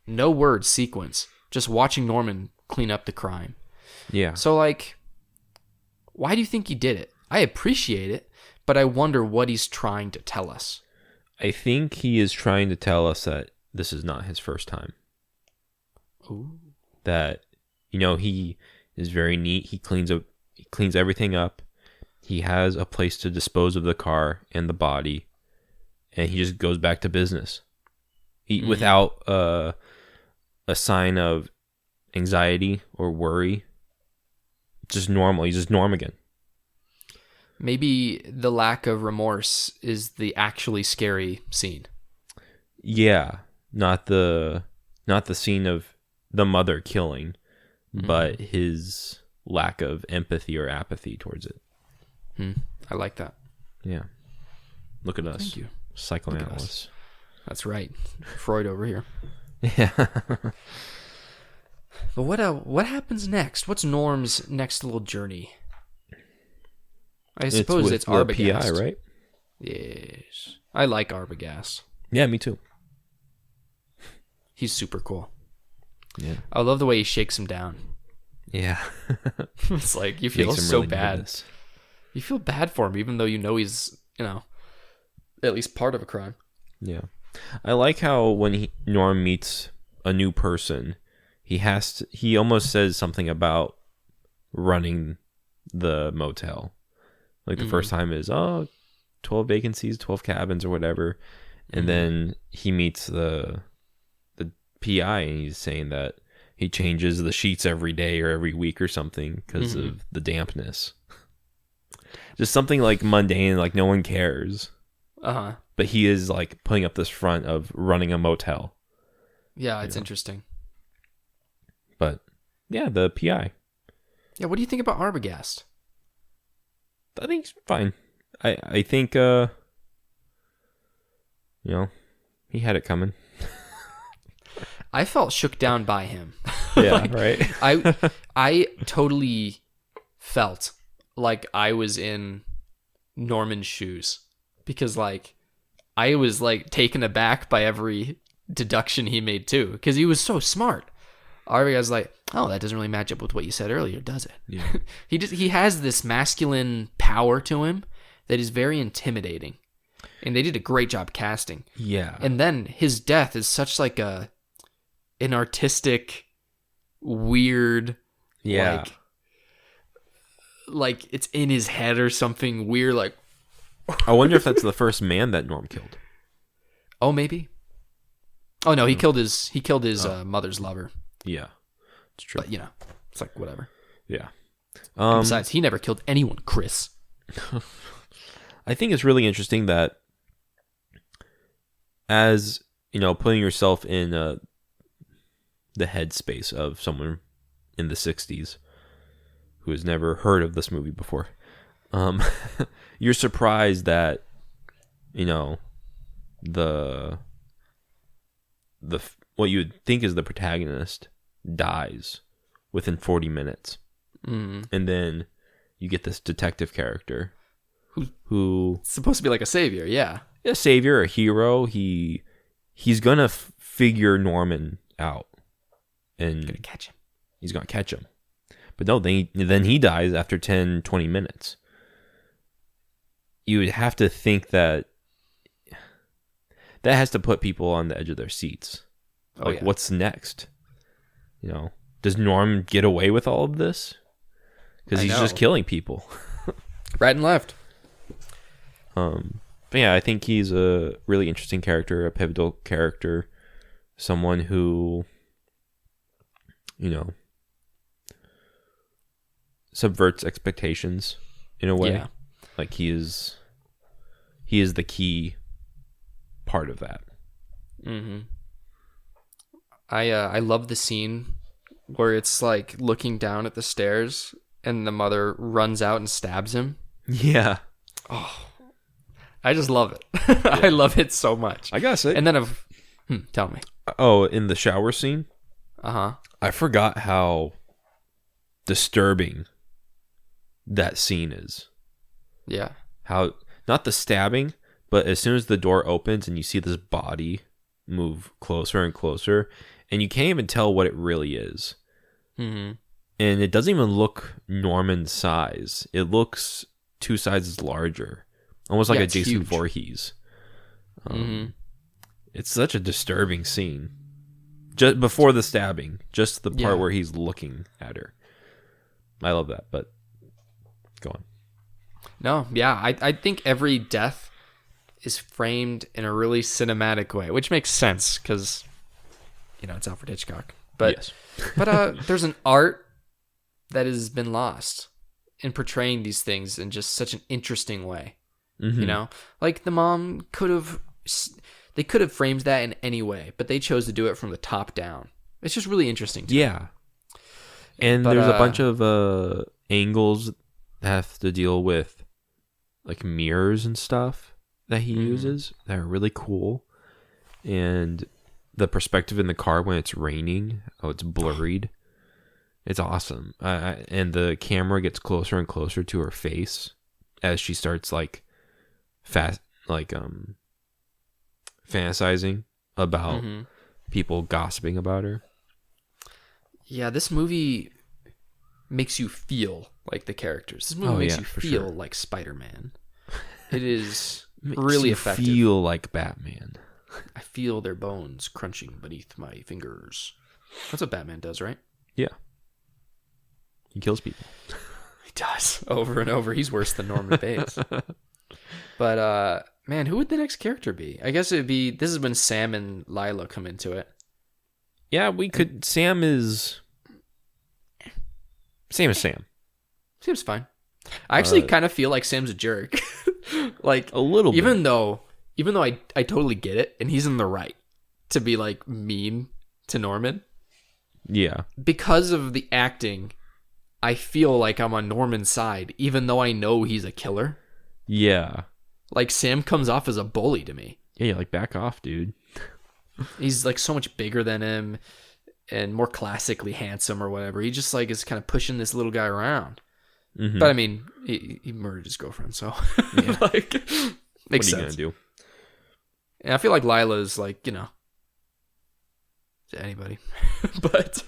no word sequence, just watching Norman clean up the crime. Yeah. So, like, why do you think he did it? I appreciate it, but I wonder what he's trying to tell us. I think he is trying to tell us that this is not his first time. Ooh. That, you know, he is very neat. He cleans everything up. He has a place to dispose of the car and the body, and he just goes back to business. Without a sign of anxiety or worry. Just normal. He's just Norm again. Maybe the lack of remorse is the actually scary scene. Yeah, not the scene of the mother killing, but his lack of empathy or apathy towards it. I like that. Yeah. Look at us. Thank you. Psychoanalysts. That's right. Freud over here. Yeah. But what happens next? What's Norm's next little journey? I suppose it's Arbogast. PI, right? Yes. I like Arbogast. Yeah, me too. He's super cool. Yeah. I love the way he shakes him down. Yeah. It's like you feel so bad. You feel bad for him, even though you know he's, you know, at least part of a crime. Yeah. I like how when Norm meets a new person, he almost says something about running the motel. Like the first time is, 12 vacancies, 12 cabins or whatever. And then he meets the PI and he's saying that he changes the sheets every day or every week or something because of the dampness. Just something like mundane, like no one cares. Uh-huh. But he is like putting up this front of running a motel. Yeah, it's interesting. But yeah, the PI. Yeah, what do you think about Arbogast? I think it's fine. I think you know, he had it coming. I felt shook down by him. Yeah, like, right. I totally felt like I was in Norman's shoes because like I was like taken aback by every deduction he made too because he was so smart. Arbogast's like, oh, that doesn't really match up with what you said earlier, does it? Yeah. He has this masculine power to him that is very intimidating, and they did a great job casting. Yeah. And then his death is such like an artistic, weird, like it's in his head or something weird. Like, I wonder if that's the first man that Norm killed. Oh, maybe. Oh no, he killed his mother's lover. Yeah, it's true. But it's like whatever. Yeah. And besides, he never killed anyone, Chris. I think it's really interesting that, as putting yourself in the headspace of someone in the 60s who has never heard of this movie before, you're surprised that the what you would think is the protagonist dies within 40 minutes. Mm. And then you get this detective character who supposed to be like a savior. Yeah. A savior, a hero. He's gonna figure Norman out, and Gonna catch him. He's gonna catch him. But no, then he dies after 10, 20 minutes. You would have to think that has to put people on the edge of their seats. Like, what's next? Does Norm get away with all of this? Because he's just killing people. Right and left. But yeah, I think he's a really interesting character, a pivotal character, someone who, subverts expectations in a way. Yeah. Like he is the key part of that. Mm-hmm. I love the scene where it's like looking down at the stairs and the mother runs out and stabs him. Yeah. Oh, I just love it. Yeah. I love it so much. I gotta say. And then tell me. Oh, in the shower scene? Uh-huh. I forgot how disturbing that scene is. Yeah. How, not the stabbing, but as soon as the door opens and you see this body move closer and closer, and you can't even tell what it really is. Mm-hmm. And it doesn't even look Norman's size. It looks 2 sizes larger. Almost like a Jason huge. Voorhees. Mm-hmm. It's such a disturbing scene. Just before the stabbing. Just the part where he's looking at her. I love that, but go on. No, yeah. I think every death is framed in a really cinematic way, which makes sense because, it's Alfred Hitchcock. But, yes. but there's an art that has been lost in portraying these things in just such an interesting way. Mm-hmm. Like the mom could have framed that in any way, but they chose to do it from the top down. It's just really interesting to me. And there's a bunch of angles that have to deal with like mirrors and stuff that he uses that are really cool. And the perspective in the car when it's raining, it's blurred. It's awesome. And the camera gets closer and closer to her face as she starts fantasizing about people gossiping about her. Yeah, this movie makes you feel like the characters. This movie makes you feel like Spider-Man. It is really effective. Feel like Batman. I feel their bones crunching beneath my fingers. That's what Batman does, right? Yeah. He kills people. He does. Over and over. He's worse than Norman Bates. But, man, who would the next character be? I guess this is when Sam and Lila come into it. Yeah, we could. Sam is Sam. Sam's fine. I actually kind of feel like Sam's a jerk. Like, a little bit. Even though I totally get it, and he's in the right to be, like, mean to Norman. Yeah. Because of the acting, I feel like I'm on Norman's side, even though I know he's a killer. Yeah. Like, Sam comes off as a bully to me. Yeah, like, back off, dude. He's, like, so much bigger than him and more classically handsome or whatever. He just, like, is kind of pushing this little guy around. Mm-hmm. But, I mean, he murdered his girlfriend, so, yeah. like, makes sense. What are you going to do? And I feel like Lila's, like, to anybody. But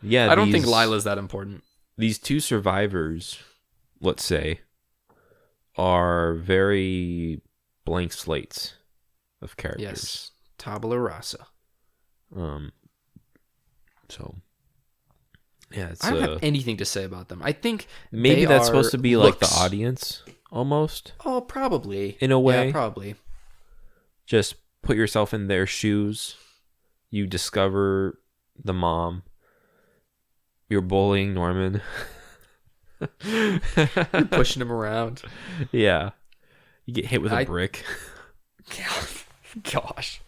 yeah, I don't think Lila's that important. These 2 survivors, let's say, are very blank slates of characters. Yes, tabula rasa. So, yeah, I don't have anything to say about them. I think maybe that's supposed to be like the audience, almost. Oh, probably. In a way. Yeah, probably. Just put yourself in their shoes. You discover the mom. You're bullying Norman. You're pushing him around. Yeah. You get hit with a brick. Gosh.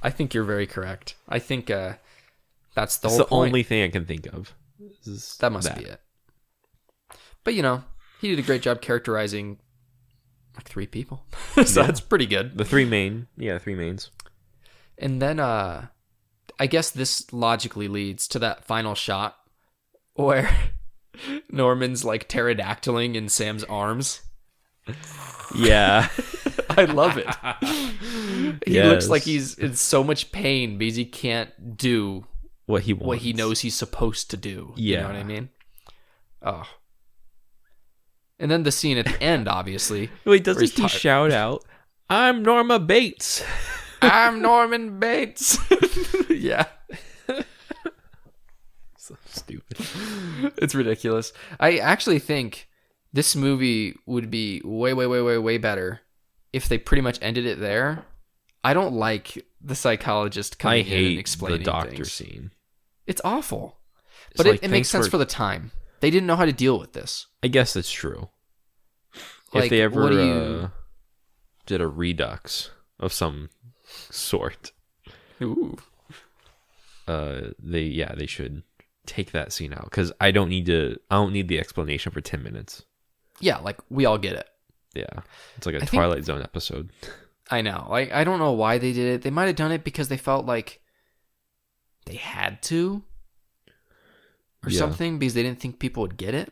I think you're very correct. I think that's the It's whole the point. only thing I can think of. That must be it. But, you know, he did a great job characterizing like 3 people. So that's pretty good. The 3 mains. And then I guess this logically leads to that final shot where Norman's like pterodactyling in Sam's arms. Yeah. I love it. He looks like he's in so much pain because he can't do what he wants. What he knows he's supposed to do. Yeah. You know what I mean? Oh. And then the scene at the end, obviously. Wait, doesn't he shout out, "I'm Norma Bates"? I'm Norman Bates. Yeah. So stupid. It's ridiculous. I actually think this movie would be way, way, way, way, way better if they pretty much ended it there. I don't like the psychologist coming in and explaining the doctor things. scene. It's awful. But like, it makes sense for the time. They didn't know how to deal with this. I guess that's true. Like, if they ever did a redux of some sort, ooh, they should take that scene out, because I don't need the explanation for 10 minutes. Yeah, like we all get it. Yeah, it's like a Twilight Zone episode. I know. Like, I don't know why they did it. They might have done it because they felt like they had to, or something, because they didn't think people would get it.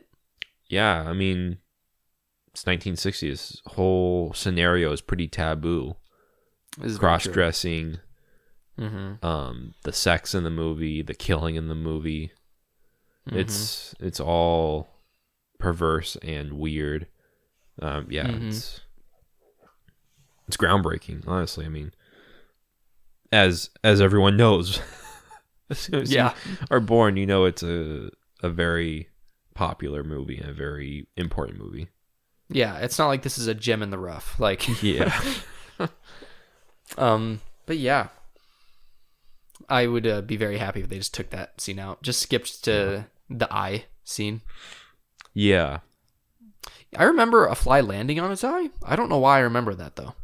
Yeah, I mean, it's 1960s. This whole scenario is pretty taboo. Cross-dressing, the sex in the movie, the killing in the movie. It's all perverse and weird. It's groundbreaking, honestly. I mean, as everyone knows, as soon as you are born, you know it's a very popular movie and a very important movie. Yeah, it's not like this is a gem in the rough. Like, yeah. But yeah, I would be very happy if they just took that scene out. Just skipped to the eye scene. Yeah. I remember a fly landing on its eye. I don't know why I remember that, though.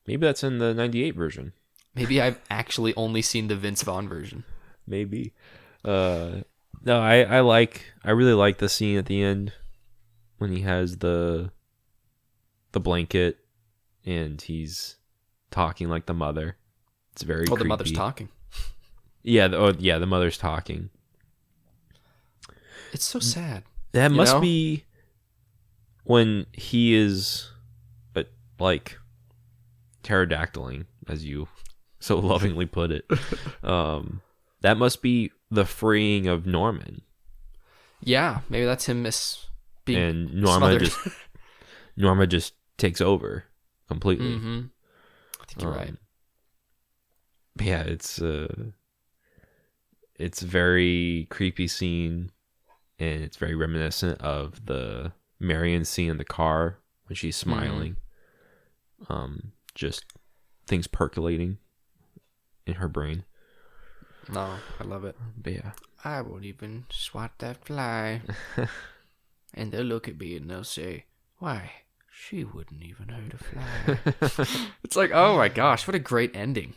Maybe that's in the 98 version. Maybe I've actually only seen the Vince Vaughn version. Maybe. No, I really like the scene at the end when he has the blanket and he's talking like the mother. It's very creepy. The mother's talking. Yeah, the mother's talking. It's so sad. That must be when he is like pterodactyling, as you so lovingly put it. That must be the freeing of Norman. Yeah, maybe that's him being and Norma just takes over completely. I think you're right. Yeah, it's a very creepy scene, and it's very reminiscent of the Marion scene in the car when she's smiling. Just things percolating in her brain. No, I love it. But yeah, I won't even swat that fly. And they'll look at me and they'll say, "Why, she wouldn't even hurt a fly." It's like, oh my gosh, what a great ending.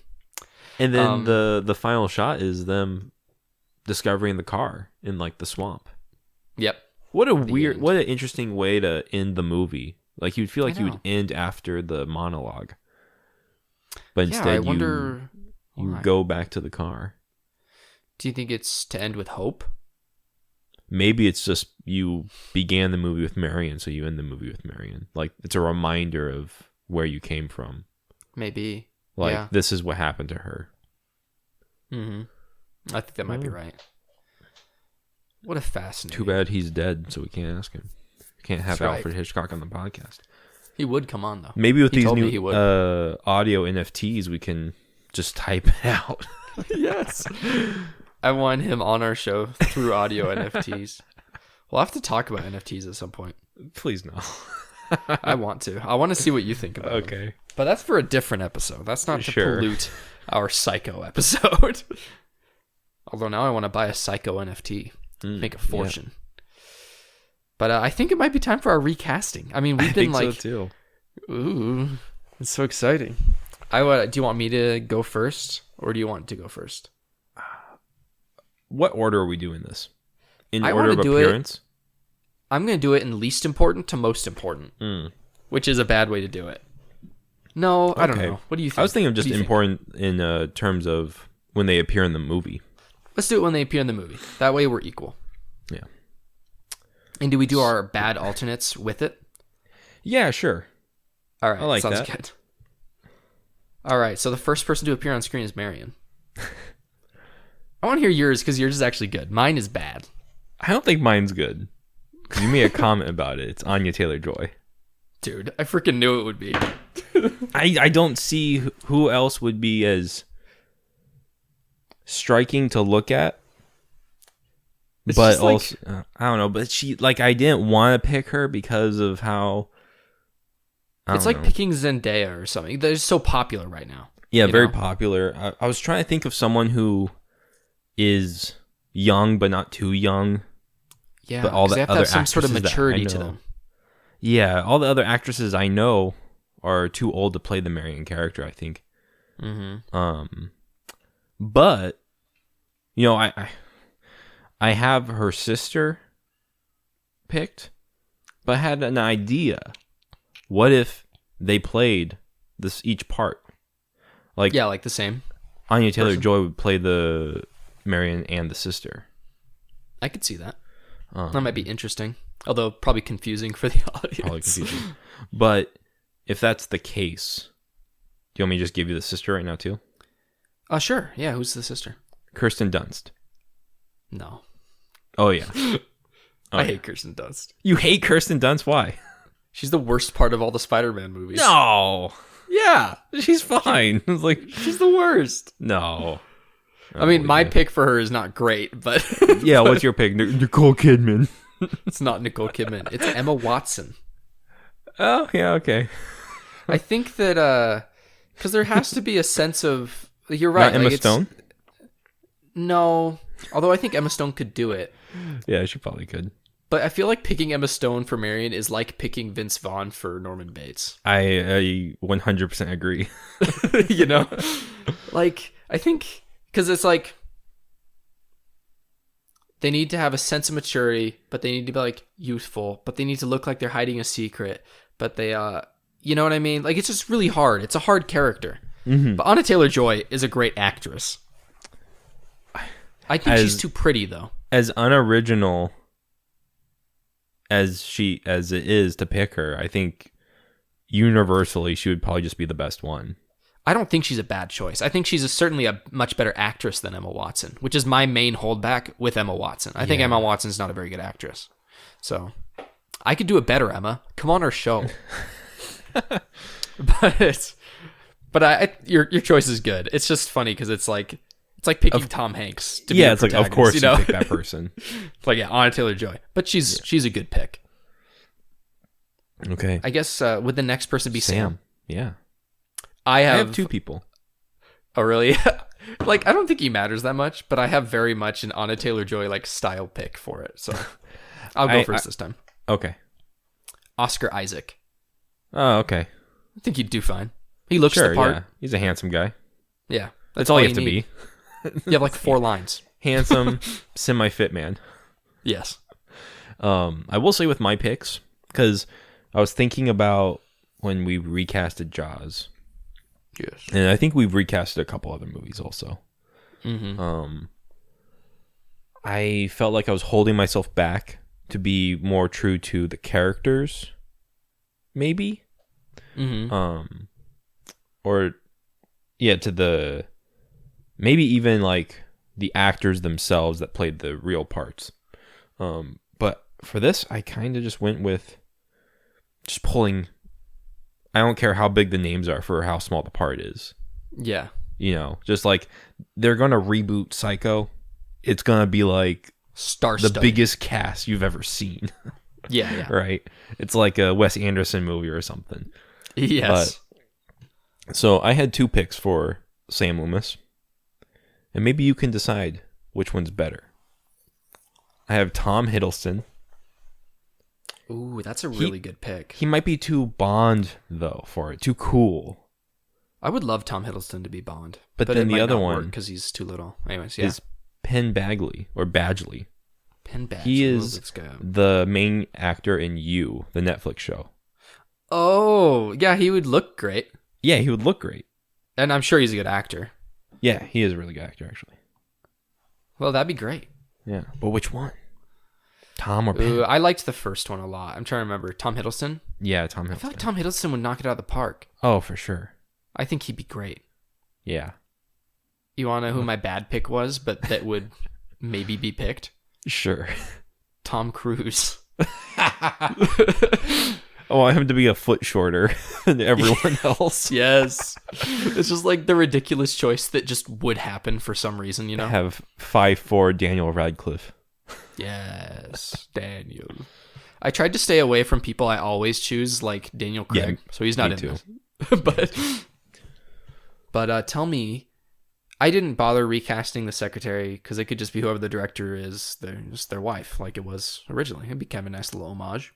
And then the final shot is them discovering the car in like the swamp. Yep. What an interesting way to end the movie. Like, you'd feel like you would end after the monologue, but instead you go back to the car. Do you think it's to end with hope? Maybe it's just you began the movie with Marion, so you end the movie with Marion. Like, it's a reminder of where you came from. Maybe. Like, this is what happened to her. I think that might be right. What a fascinating... Too bad he's dead, so we can't ask him. Can't have Alfred Hitchcock on the podcast. He would come on, though. Maybe with these new audio NFTs, we can just type it out. Yes. I want him on our show through audio NFTs. We'll have to talk about NFTs at some point. Please no. I want to. I want to see what you think about it. Okay. But that's for a different episode. That's not to Sure. pollute our Psycho episode. Although now I want to buy a Psycho NFT. Make a fortune. But I think it might be time for our recasting. I mean, we've been I think like... so too. Ooh, it's so exciting. Do you want me to go first? Or do you want to go first? What order are we doing this? In I order of wanna do it- appearance? I'm going to do it in least important to most important. Which is a bad way to do it. No, I don't Okay. know. What do you think? I was thinking of What just do you think? important in terms of when they appear in the movie. Let's do it when they appear in the movie. That way we're equal. Yeah. And do we do our bad alternates with it? Yeah, sure. All right. I like sounds that. good. All right. So the first person to appear on screen is Marion. I want to hear yours because yours is actually good. Mine is bad. I don't think mine's good. You made a comment about it. It's Anya Taylor-Joy. Dude, I freaking knew it would be. I don't see who else would be as striking to look at. It's But just like- also, I don't know. But she, like, I didn't want to pick her because of how. It's like picking Zendaya or something. They're so popular right now. Yeah, you very know? popular. I was trying to think of someone who is young but not too young. Yeah, But all 'cause the they have to other have some sort of actresses that I maturity to know. them. Yeah, all the other actresses I know are too old to play the Marion character, I think. Mm-hmm. But you know, I have her sister picked, but I had an idea. What if they played this each part? Like, Yeah, like the same. Anya Taylor-Joy would play the Marion and the sister. I could see that. That might be interesting. Although probably confusing for the audience. Probably confusing. But if that's the case, do you want me to just give you the sister right now too? Sure. Yeah, who's the sister? Kirsten Dunst. No. Oh yeah. I hate Kirsten Dunst. You hate Kirsten Dunst? Why? She's the worst part of all the Spider-Man movies. No. Yeah. She's fine. It's like, She's the worst. no. I mean, my pick for her is not great, but Yeah, what's your pick? Nicole Kidman. it's not Nicole Kidman. It's Emma Watson. Oh, yeah, okay. I think that because there has to be a sense of you're right. Not Emma like, it's- Stone? No, although I think Emma Stone could do it. Yeah, she probably could. But I feel like picking Emma Stone for Marion is like picking Vince Vaughn for Norman Bates. I 100% agree. You know, like I think because it's like they need to have a sense of maturity, but they need to be like youthful, but they need to look like they're hiding a secret, but they you know what I mean? Like it's just really hard. It's a hard character. Mm-hmm. But Anya Taylor-Joy is a great actress. I think she's too pretty though. As unoriginal as it is to pick her, I think universally she would probably just be the best one. I don't think she's a bad choice. I think she's certainly a much better actress than Emma Watson, which is my main holdback with Emma Watson. I think Emma Watson's not a very good actress. So I could do it better, Emma. Come on our show. But your choice is good. It's just funny because it's like picking Tom Hanks to be the It's like, of protagonist, course you know? you pick that person. Like, yeah, Anya Taylor-Joy. But she's a good pick. Okay. I guess would the next person be Sam? Yeah. I I have have two people. Oh, really? Like, I don't think he matters that much, but I have very much an Anya Taylor-Joy like style pick for it. So I'll go first this time. Okay. Oscar Isaac. Oh, okay. I think he'd do fine. He looks Sure, the part. yeah. He's a handsome guy. Yeah. That's all you have to need. be. You have like 4 lines. Handsome, semi-fit man. Yes. I will say with my picks, because I was thinking about when we recasted Jaws, Yes. and I think we've recasted a couple other movies also. Mm-hmm. I felt like I was holding myself back to be more true to the characters, maybe. Mm-hmm. Or yeah, to the maybe even like the actors themselves that played the real parts. But for this, I kind of just went with just pulling. I don't care how big the names are for how small the part is. Yeah. You know, just like they're gonna reboot Psycho. It's gonna be like The the biggest cast you've ever seen. Yeah. Right? It's like a Wes Anderson movie or something. Yes. So I had 2 picks for Sam Loomis. And maybe you can decide which one's better. I have Tom Hiddleston. Ooh, that's a really good pick. He might be too Bond, though, for it. Too cool. I would love Tom Hiddleston to be Bond. But then the other one... because he's too little. Anyways, yeah. Is Penn Badgley, or Badgley. Penn Badgley. He is the main actor in You, the Netflix show. Oh, yeah, he would look great. Yeah, he would look great. And I'm sure he's a good actor. Yeah, he is a really good actor, actually. Well, that'd be great. Yeah, but which one? Tom or Penn? Ooh, I liked the first one a lot. I'm trying to remember. Tom Hiddleston? Yeah, Tom Hiddleston. I feel like Tom Hiddleston would knock it out of the park. Oh, for sure. I think he'd be great. Yeah. You want to know who my bad pick was, but that would maybe be picked? Sure. Tom Cruise. I want him to be a foot shorter than everyone else. Yes. It's just like the ridiculous choice that just would happen for some reason, you know? Have 5'4" Daniel Radcliffe. Yes, Daniel. I tried to stay away from people I always choose, like Daniel Craig, so he's not in too. this. But tell me, I didn't bother recasting the secretary because it could just be whoever the director is, just their wife, like it was originally. It'd be kind of a nice little homage.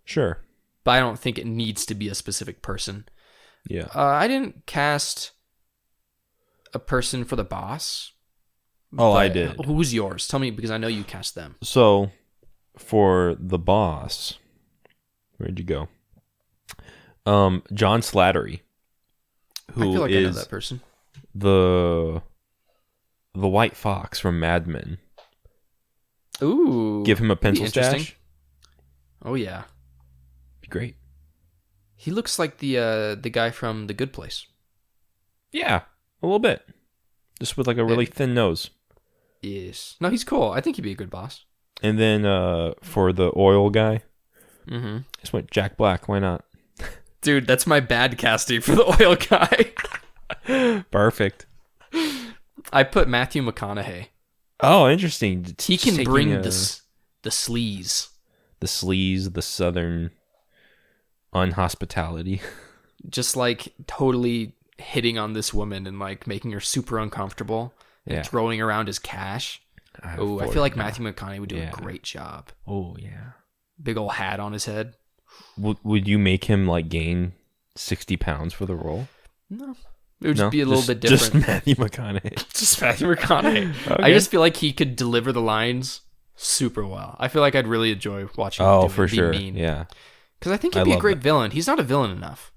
Sure. But I don't think it needs to be a specific person. Yeah. I didn't cast a person for the boss. Oh, I did. Who's yours? Tell me, because I know you cast them. So, for the boss, where'd you go? John Slattery, who I feel like I know is that person. the White Fox from Mad Men. Ooh. Give him a pencil interesting. stash. Oh yeah. Be great. He looks like the guy from The Good Place. Yeah, a little bit. Just with like a really thin nose. Yes. No, he's cool. I think he'd be a good boss. And then for the oil guy, just went Jack Black. Why not? Dude, that's my bad casting for the oil guy. Perfect. I put Matthew McConaughey. Oh, interesting. He can bring the sleaze. The sleaze, the southern unhospitality. Just like totally hitting on this woman and like making her super uncomfortable and throwing around his cash. I feel like Matthew McConaughey would do a great job. Oh, yeah. Big old hat on his head. Would you make him like gain 60 pounds for the role? No. It would just be a little bit different. Just Matthew McConaughey. Just Matthew McConaughey. Okay. I just feel like he could deliver the lines super well. I feel like I'd really enjoy watching him do it, for be sure. mean. Yeah. Because I think he'd be a great villain. He's not a villain enough.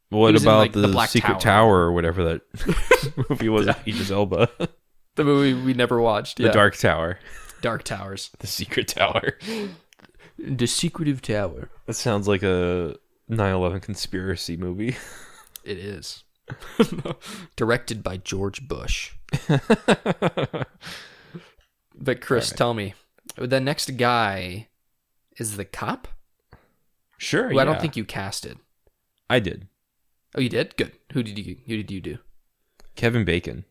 What about in, the Secret Tower or whatever that movie was with Idris Elba? The movie we never watched. Yeah. The Dark Tower. Dark Towers. The Secret Tower. The Secretive Tower. That sounds like a 9/11 conspiracy movie. It is. Directed by George Bush. But Chris, tell me, the next guy is the cop? Sure, who I don't think you casted. I did. Oh, you did? Good. Who did you do? Kevin Bacon.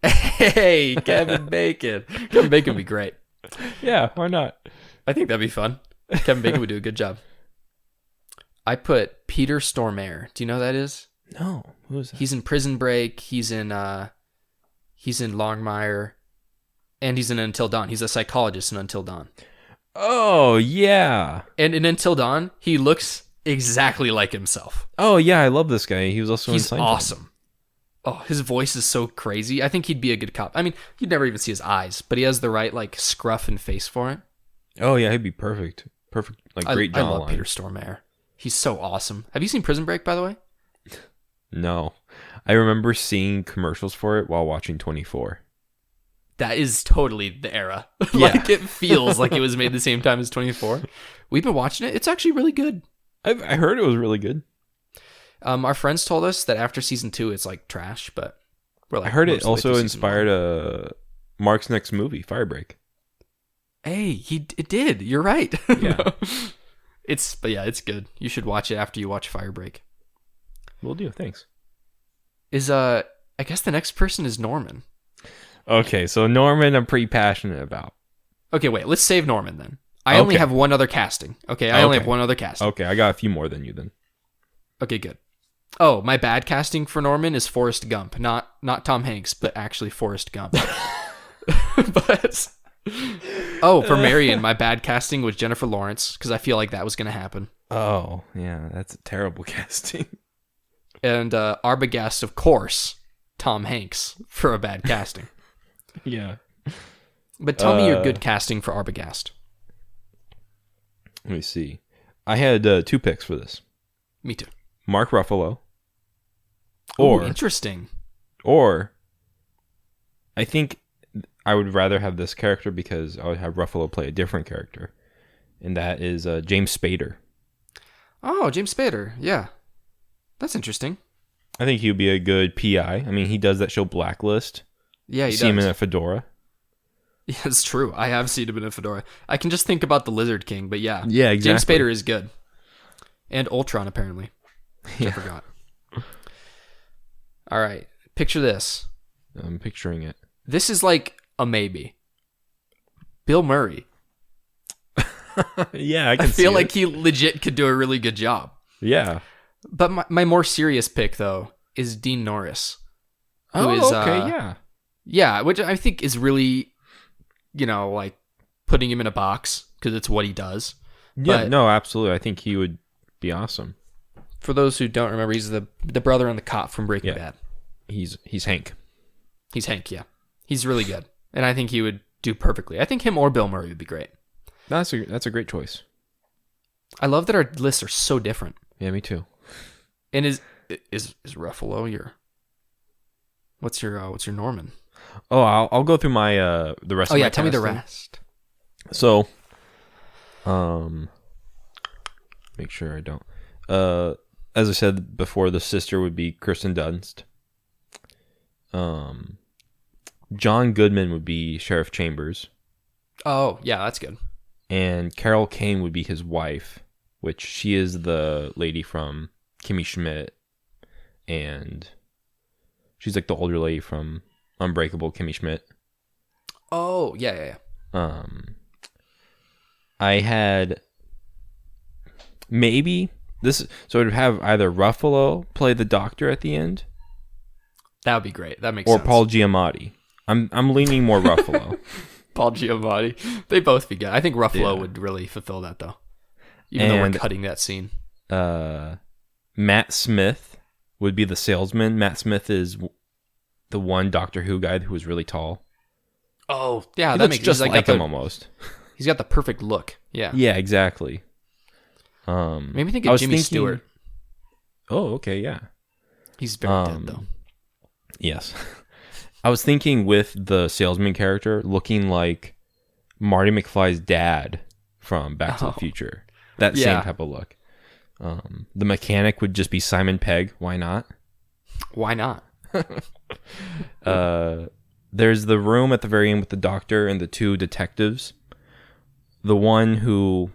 Hey, Kevin Bacon. Kevin Bacon would be great. Yeah, why not? I think that'd be fun. Kevin Bacon would do a good job. I put Peter Stormare. Do you know who that is? No. Who is that? He's in Prison Break. He's in Longmire. And he's in Until Dawn. He's a psychologist in Until Dawn. Oh, yeah. And in Until Dawn, he looks exactly like himself. Oh, yeah, I love this guy. He was also in Seinfeld. He's awesome. Oh, his voice is so crazy. I think he'd be a good cop. I mean, you'd never even see his eyes, but he has the right like scruff and face for it. Oh, yeah, he'd be perfect. Perfect, like great jawline. I love Peter Stormare. He's so awesome. Have you seen Prison Break, by the way? No. I remember seeing commercials for it while watching 24. That is totally the era. Like, it feels like it was made the same time as 24. We've been watching it. It's actually really good. I heard it was really good. Our friends told us that after season 2, it's like trash, but we're like, I heard it also inspired Mark's next movie, Firebreak. Hey, it did. You're right. Yeah. It's good. You should watch it after you watch Firebreak. Will do. Thanks. I guess the next person is Norman. Okay, so Norman I'm pretty passionate about. Okay, wait. Let's save Norman then. I only have one other casting. Okay, I only have one other casting. Okay, I got a few more than you then. Okay, good. Oh, my bad casting for Norman is Forrest Gump, not Tom Hanks, but actually Forrest Gump. But for Marion, my bad casting was Jennifer Lawrence because I feel like that was going to happen. Oh, yeah, that's a terrible casting. And Arbogast, of course, Tom Hanks for a bad casting. Yeah. But tell me your good casting for Arbogast. Let me see. I had 2 picks for this. Me too. Mark Ruffalo. Or interesting. Or I think I would rather have this character because I would have Ruffalo play a different character. And that is James Spader. Oh, James Spader. Yeah. That's interesting. I think he would be a good PI. I mean, he does that show Blacklist. Yeah, he does. See him in a fedora. Yeah, it's true. I have seen him in a fedora. I can just think about the Lizard King, but yeah. Yeah, exactly. James Spader is good. And Ultron, apparently. I forgot. All right. Picture this. I'm picturing it. This is like a maybe. Bill Murray. Yeah, I feel like he legit could do a really good job. Yeah. But my more serious pick, though, is Dean Norris. Okay, yeah. Yeah, which I think is really, like putting him in a box because it's what he does. Yeah, but no, absolutely. I think he would be awesome. For those who don't remember, he's the brother on the cop from Breaking Bad. He's Hank. He's Hank, yeah. He's really good. And I think he would do perfectly. I think him or Bill Murray would be great. That's a great choice. I love that our lists are so different. Yeah, me too. And is Ruffalo your... What's your Norman? Oh, I'll go through my the rest of my tell me the casting. rest. So, make sure I don't. As I said before, the sister would be Kirsten Dunst. John Goodman would be Sheriff Chambers. Oh, yeah, that's good. And Carol Kane would be his wife, which she is the lady from Kimmy Schmidt, and she's like the older lady from Unbreakable Kimmy Schmidt. Oh, yeah. I had maybe this, so it would have either Ruffalo play the doctor at the end. That would be great. That makes or sense. Or Paul Giamatti. I'm leaning more Ruffalo. Paul Giamatti. They both be good. I think Ruffalo would really fulfill that, though. Even though we're cutting that scene. Matt Smith would be the salesman. Matt Smith is the one Doctor Who guy who was really tall. Oh, yeah. That makes just like him almost. He's got the perfect look. Yeah. Yeah, exactly. Maybe think of Jimmy Stewart. Oh, okay, yeah. He's very dead, though. Yes. I was thinking with the salesman character looking like Marty McFly's dad from Back to the Future. That same type of look. The mechanic would just be Simon Pegg. Why not? Why not? There's the room at the very end with the doctor and the 2 detectives. The one who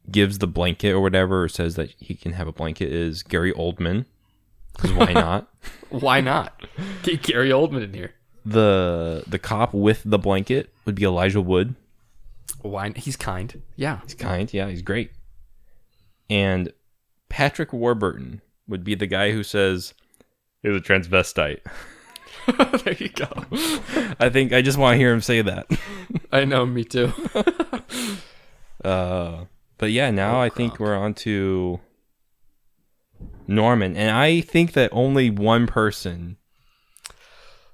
gives the blanket or whatever, or says that he can have a blanket, is Gary Oldman. Because why not? Why not? Get Gary Oldman in here. The cop with the blanket would be Elijah Wood. Why? He's kind. Yeah. He's kind. Yeah, he's great. And Patrick Warburton would be the guy who says, "He's a transvestite." There you go. I just want to hear him say that. I know, me too. But yeah, now I think we're on to Norman, and I think that only one person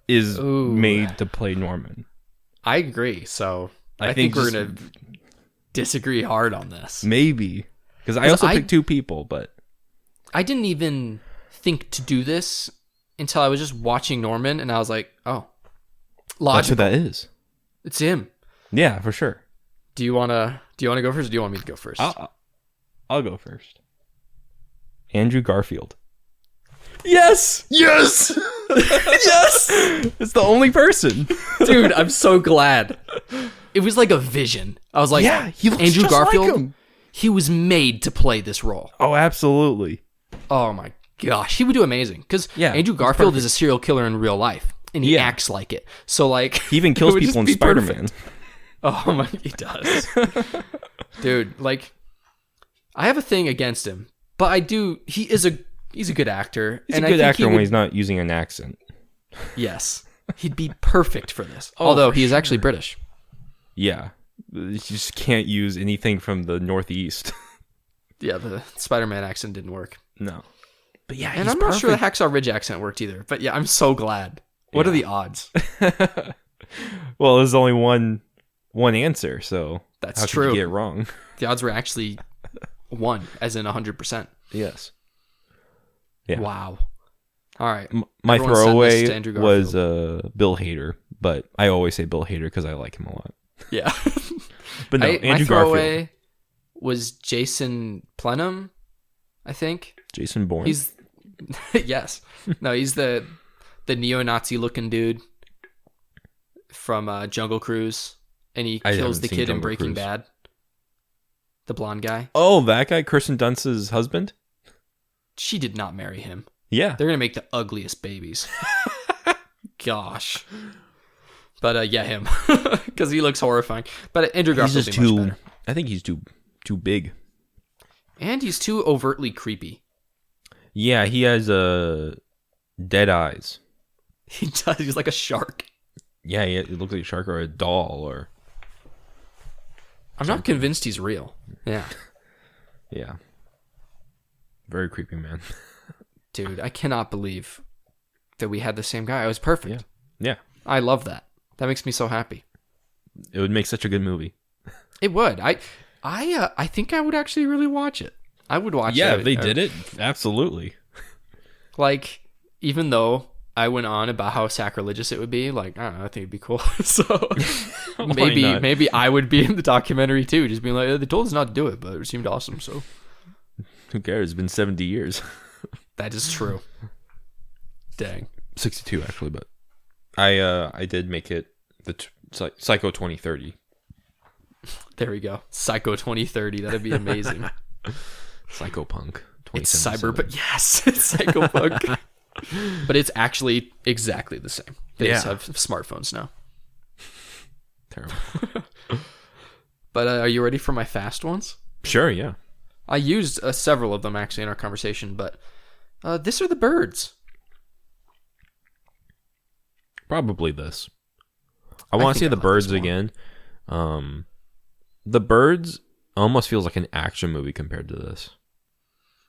is made to play Norman. I agree. So I think we're gonna disagree hard on this. Maybe because I also picked 2 people, but I didn't even think to do this until I was just watching Norman, and I was like, "Oh, logical. That's what that is. It's him." Yeah, for sure. Do you wanna go first, or do you want me to go first? I'll go first. Andrew Garfield. Yes! Yes! Yes! It's the only person. Dude, I'm so glad. It was like a vision. I was like, yeah, he looks Andrew just Garfield, like him. He was made to play this role. Oh, absolutely. Oh my gosh, he would do amazing. Because Andrew Garfield is a serial killer in real life, and he acts like it. So like, he even kills people in Spiderman. Oh my, he does. Dude, like, I have a thing against him, but I do. He's a good actor. He's a good actor when he's not using an accent. Yes, he'd be perfect for this. Although he is actually British. Yeah, you just can't use anything from the Northeast. Yeah, the Spider-Man accent didn't work. No. But yeah, and I'm not sure the Hacksaw Ridge accent worked either. But yeah, I'm so glad. What are the odds? Well, there's only one answer, so that's how true. Could you get it wrong? The odds were actually 1, as in 100%. Yes. Yeah. Wow. All right. My throwaway was Bill Hader, but I always say Bill Hader because I like him a lot. Yeah. But no, Andrew Garfield was Jason Plenum, I think. Jason Bourne. He's yes. No, he's the neo-Nazi looking dude from Jungle Cruise, and he kills the kid in Breaking Bad. The blonde guy. Oh, that guy, Kirsten Dunst's husband? She did not marry him. Yeah. They're going to make the ugliest babies. Gosh. But yeah, him. Because he looks horrifying. But Andrew Garfield is much better. I think he's too big. And he's too overtly creepy. Yeah, he has dead eyes. He does. He's like a shark. Yeah, it looks like a shark or a doll or... I'm not convinced he's real. Yeah. Yeah. Very creepy, man. Dude, I cannot believe that we had the same guy. I was perfect. Yeah. I love that. That makes me so happy. It would make such a good movie. It would. I think I would actually really watch it. I would watch it. Yeah, if they did it, absolutely. Like, even though I went on about how sacrilegious it would be, like, I don't know, I think it'd be cool. So maybe I would be in the documentary too, just being like, they told us not to do it, but it seemed awesome, so. Who cares? It's been 70 years. That is true. Dang. 62 actually, but I did make it the Psycho 2030. There we go. Psycho 2030. That'd be amazing. Psychopunk. It's but yes, it's Psychopunk. But it's actually exactly the same. They just have smartphones now. Terrible. But are you ready for my fast ones? Sure, yeah. I used several of them actually in our conversation, but this or the birds? Probably this. I want to see the birds again. The birds almost feels like an action movie compared to this.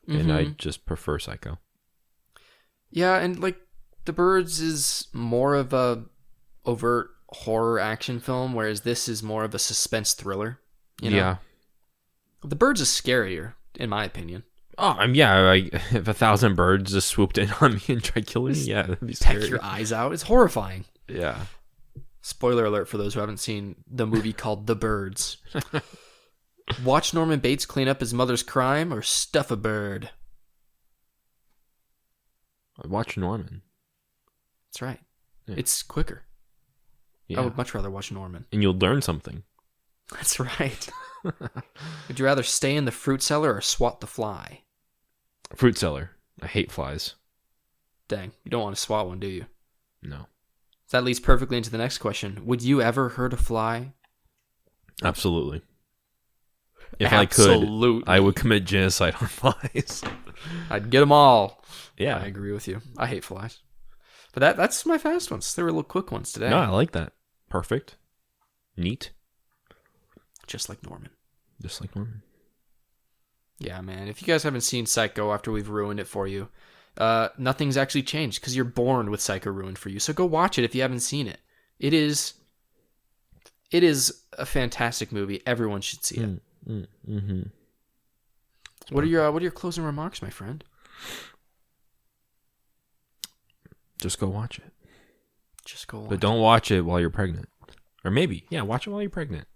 And I just prefer Psycho. Yeah, and like the birds is more of a overt horror action film, whereas this is more of a suspense thriller. You know? Yeah. The birds is scarier, in my opinion. Oh, if 1,000 birds just swooped in on me and tried killing me, that'd be scary. Peck your eyes out. It's horrifying. Yeah. Spoiler alert for those who haven't seen the movie called The Birds. Watch Norman Bates clean up his mother's crime or stuff a bird. Watch Norman. That's right. Yeah. It's quicker. Yeah. I would much rather watch Norman. And you'll learn something. That's right. Would you rather stay in the fruit cellar or swat the fly? Fruit cellar. I hate flies. Dang, you don't want to swat one, do you? No. That leads perfectly into the next question. Would you ever hurt a fly? Absolutely. If Absolutely. I could, I would commit genocide on flies. I'd get them all. Yeah. I agree with you. I hate flies. But that's my fast ones. They were little quick ones today. No, I like that. Perfect. Neat. Just like Norman. Just like Norman. Yeah, man. If you guys haven't seen Psycho after we've ruined it for you, nothing's actually changed because you're born with Psycho ruined for you. So go watch it if you haven't seen it. It is a fantastic movie. Everyone should see it. Mm-hmm. What are your closing remarks, my friend? Just go watch it. Just go watch it. But don't watch it while you're pregnant. Or maybe, watch it while you're pregnant.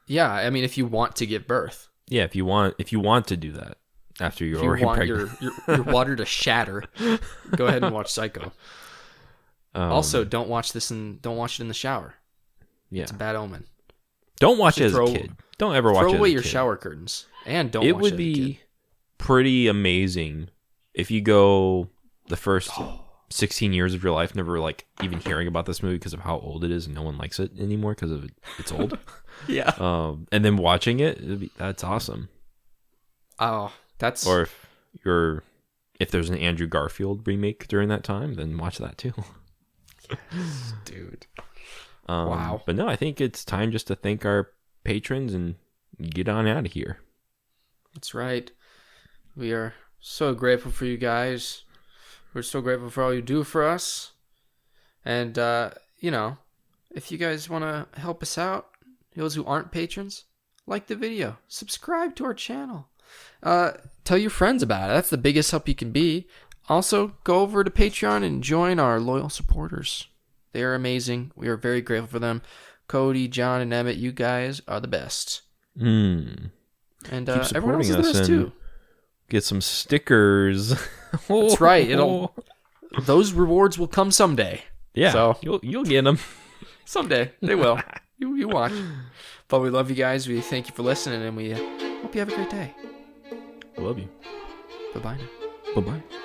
Yeah, I mean, if you want to give birth. Yeah, if you want to do that after you're already pregnant. Your water to shatter, go ahead and watch Psycho. Also, don't watch it in the shower. Yeah, it's a bad omen. Don't watch it as a kid. Don't ever watch it as a kid. Throw away your shower curtains and don't watch it. It would be pretty amazing if you go the first 16 years of your life never like even hearing about this movie because of how old it is and no one likes it anymore because of it's old. Yeah. And then watching it, that's awesome. Oh, that's... Or if there's an Andrew Garfield remake during that time, then watch that too. Yes, dude. Wow. But no, I think it's time just to thank our patrons and get on out of here. That's right. We are so grateful for you guys. We're so grateful for all you do for us. And, if you guys want to help us out, those who aren't patrons, like the video, subscribe to our channel. Tell your friends about it. That's the biggest help you can be. Also, go over to Patreon and join our loyal supporters. They are amazing. We are very grateful for them. Cody, John, and Emmett, you guys are the best. And everyone else is the best too. Get some stickers. That's right. Those rewards will come someday. Yeah, so you'll get them someday. They will. You watch. But we love you guys. We thank you for listening, and we hope you have a great day. I love you. Bye-bye now. Bye-bye.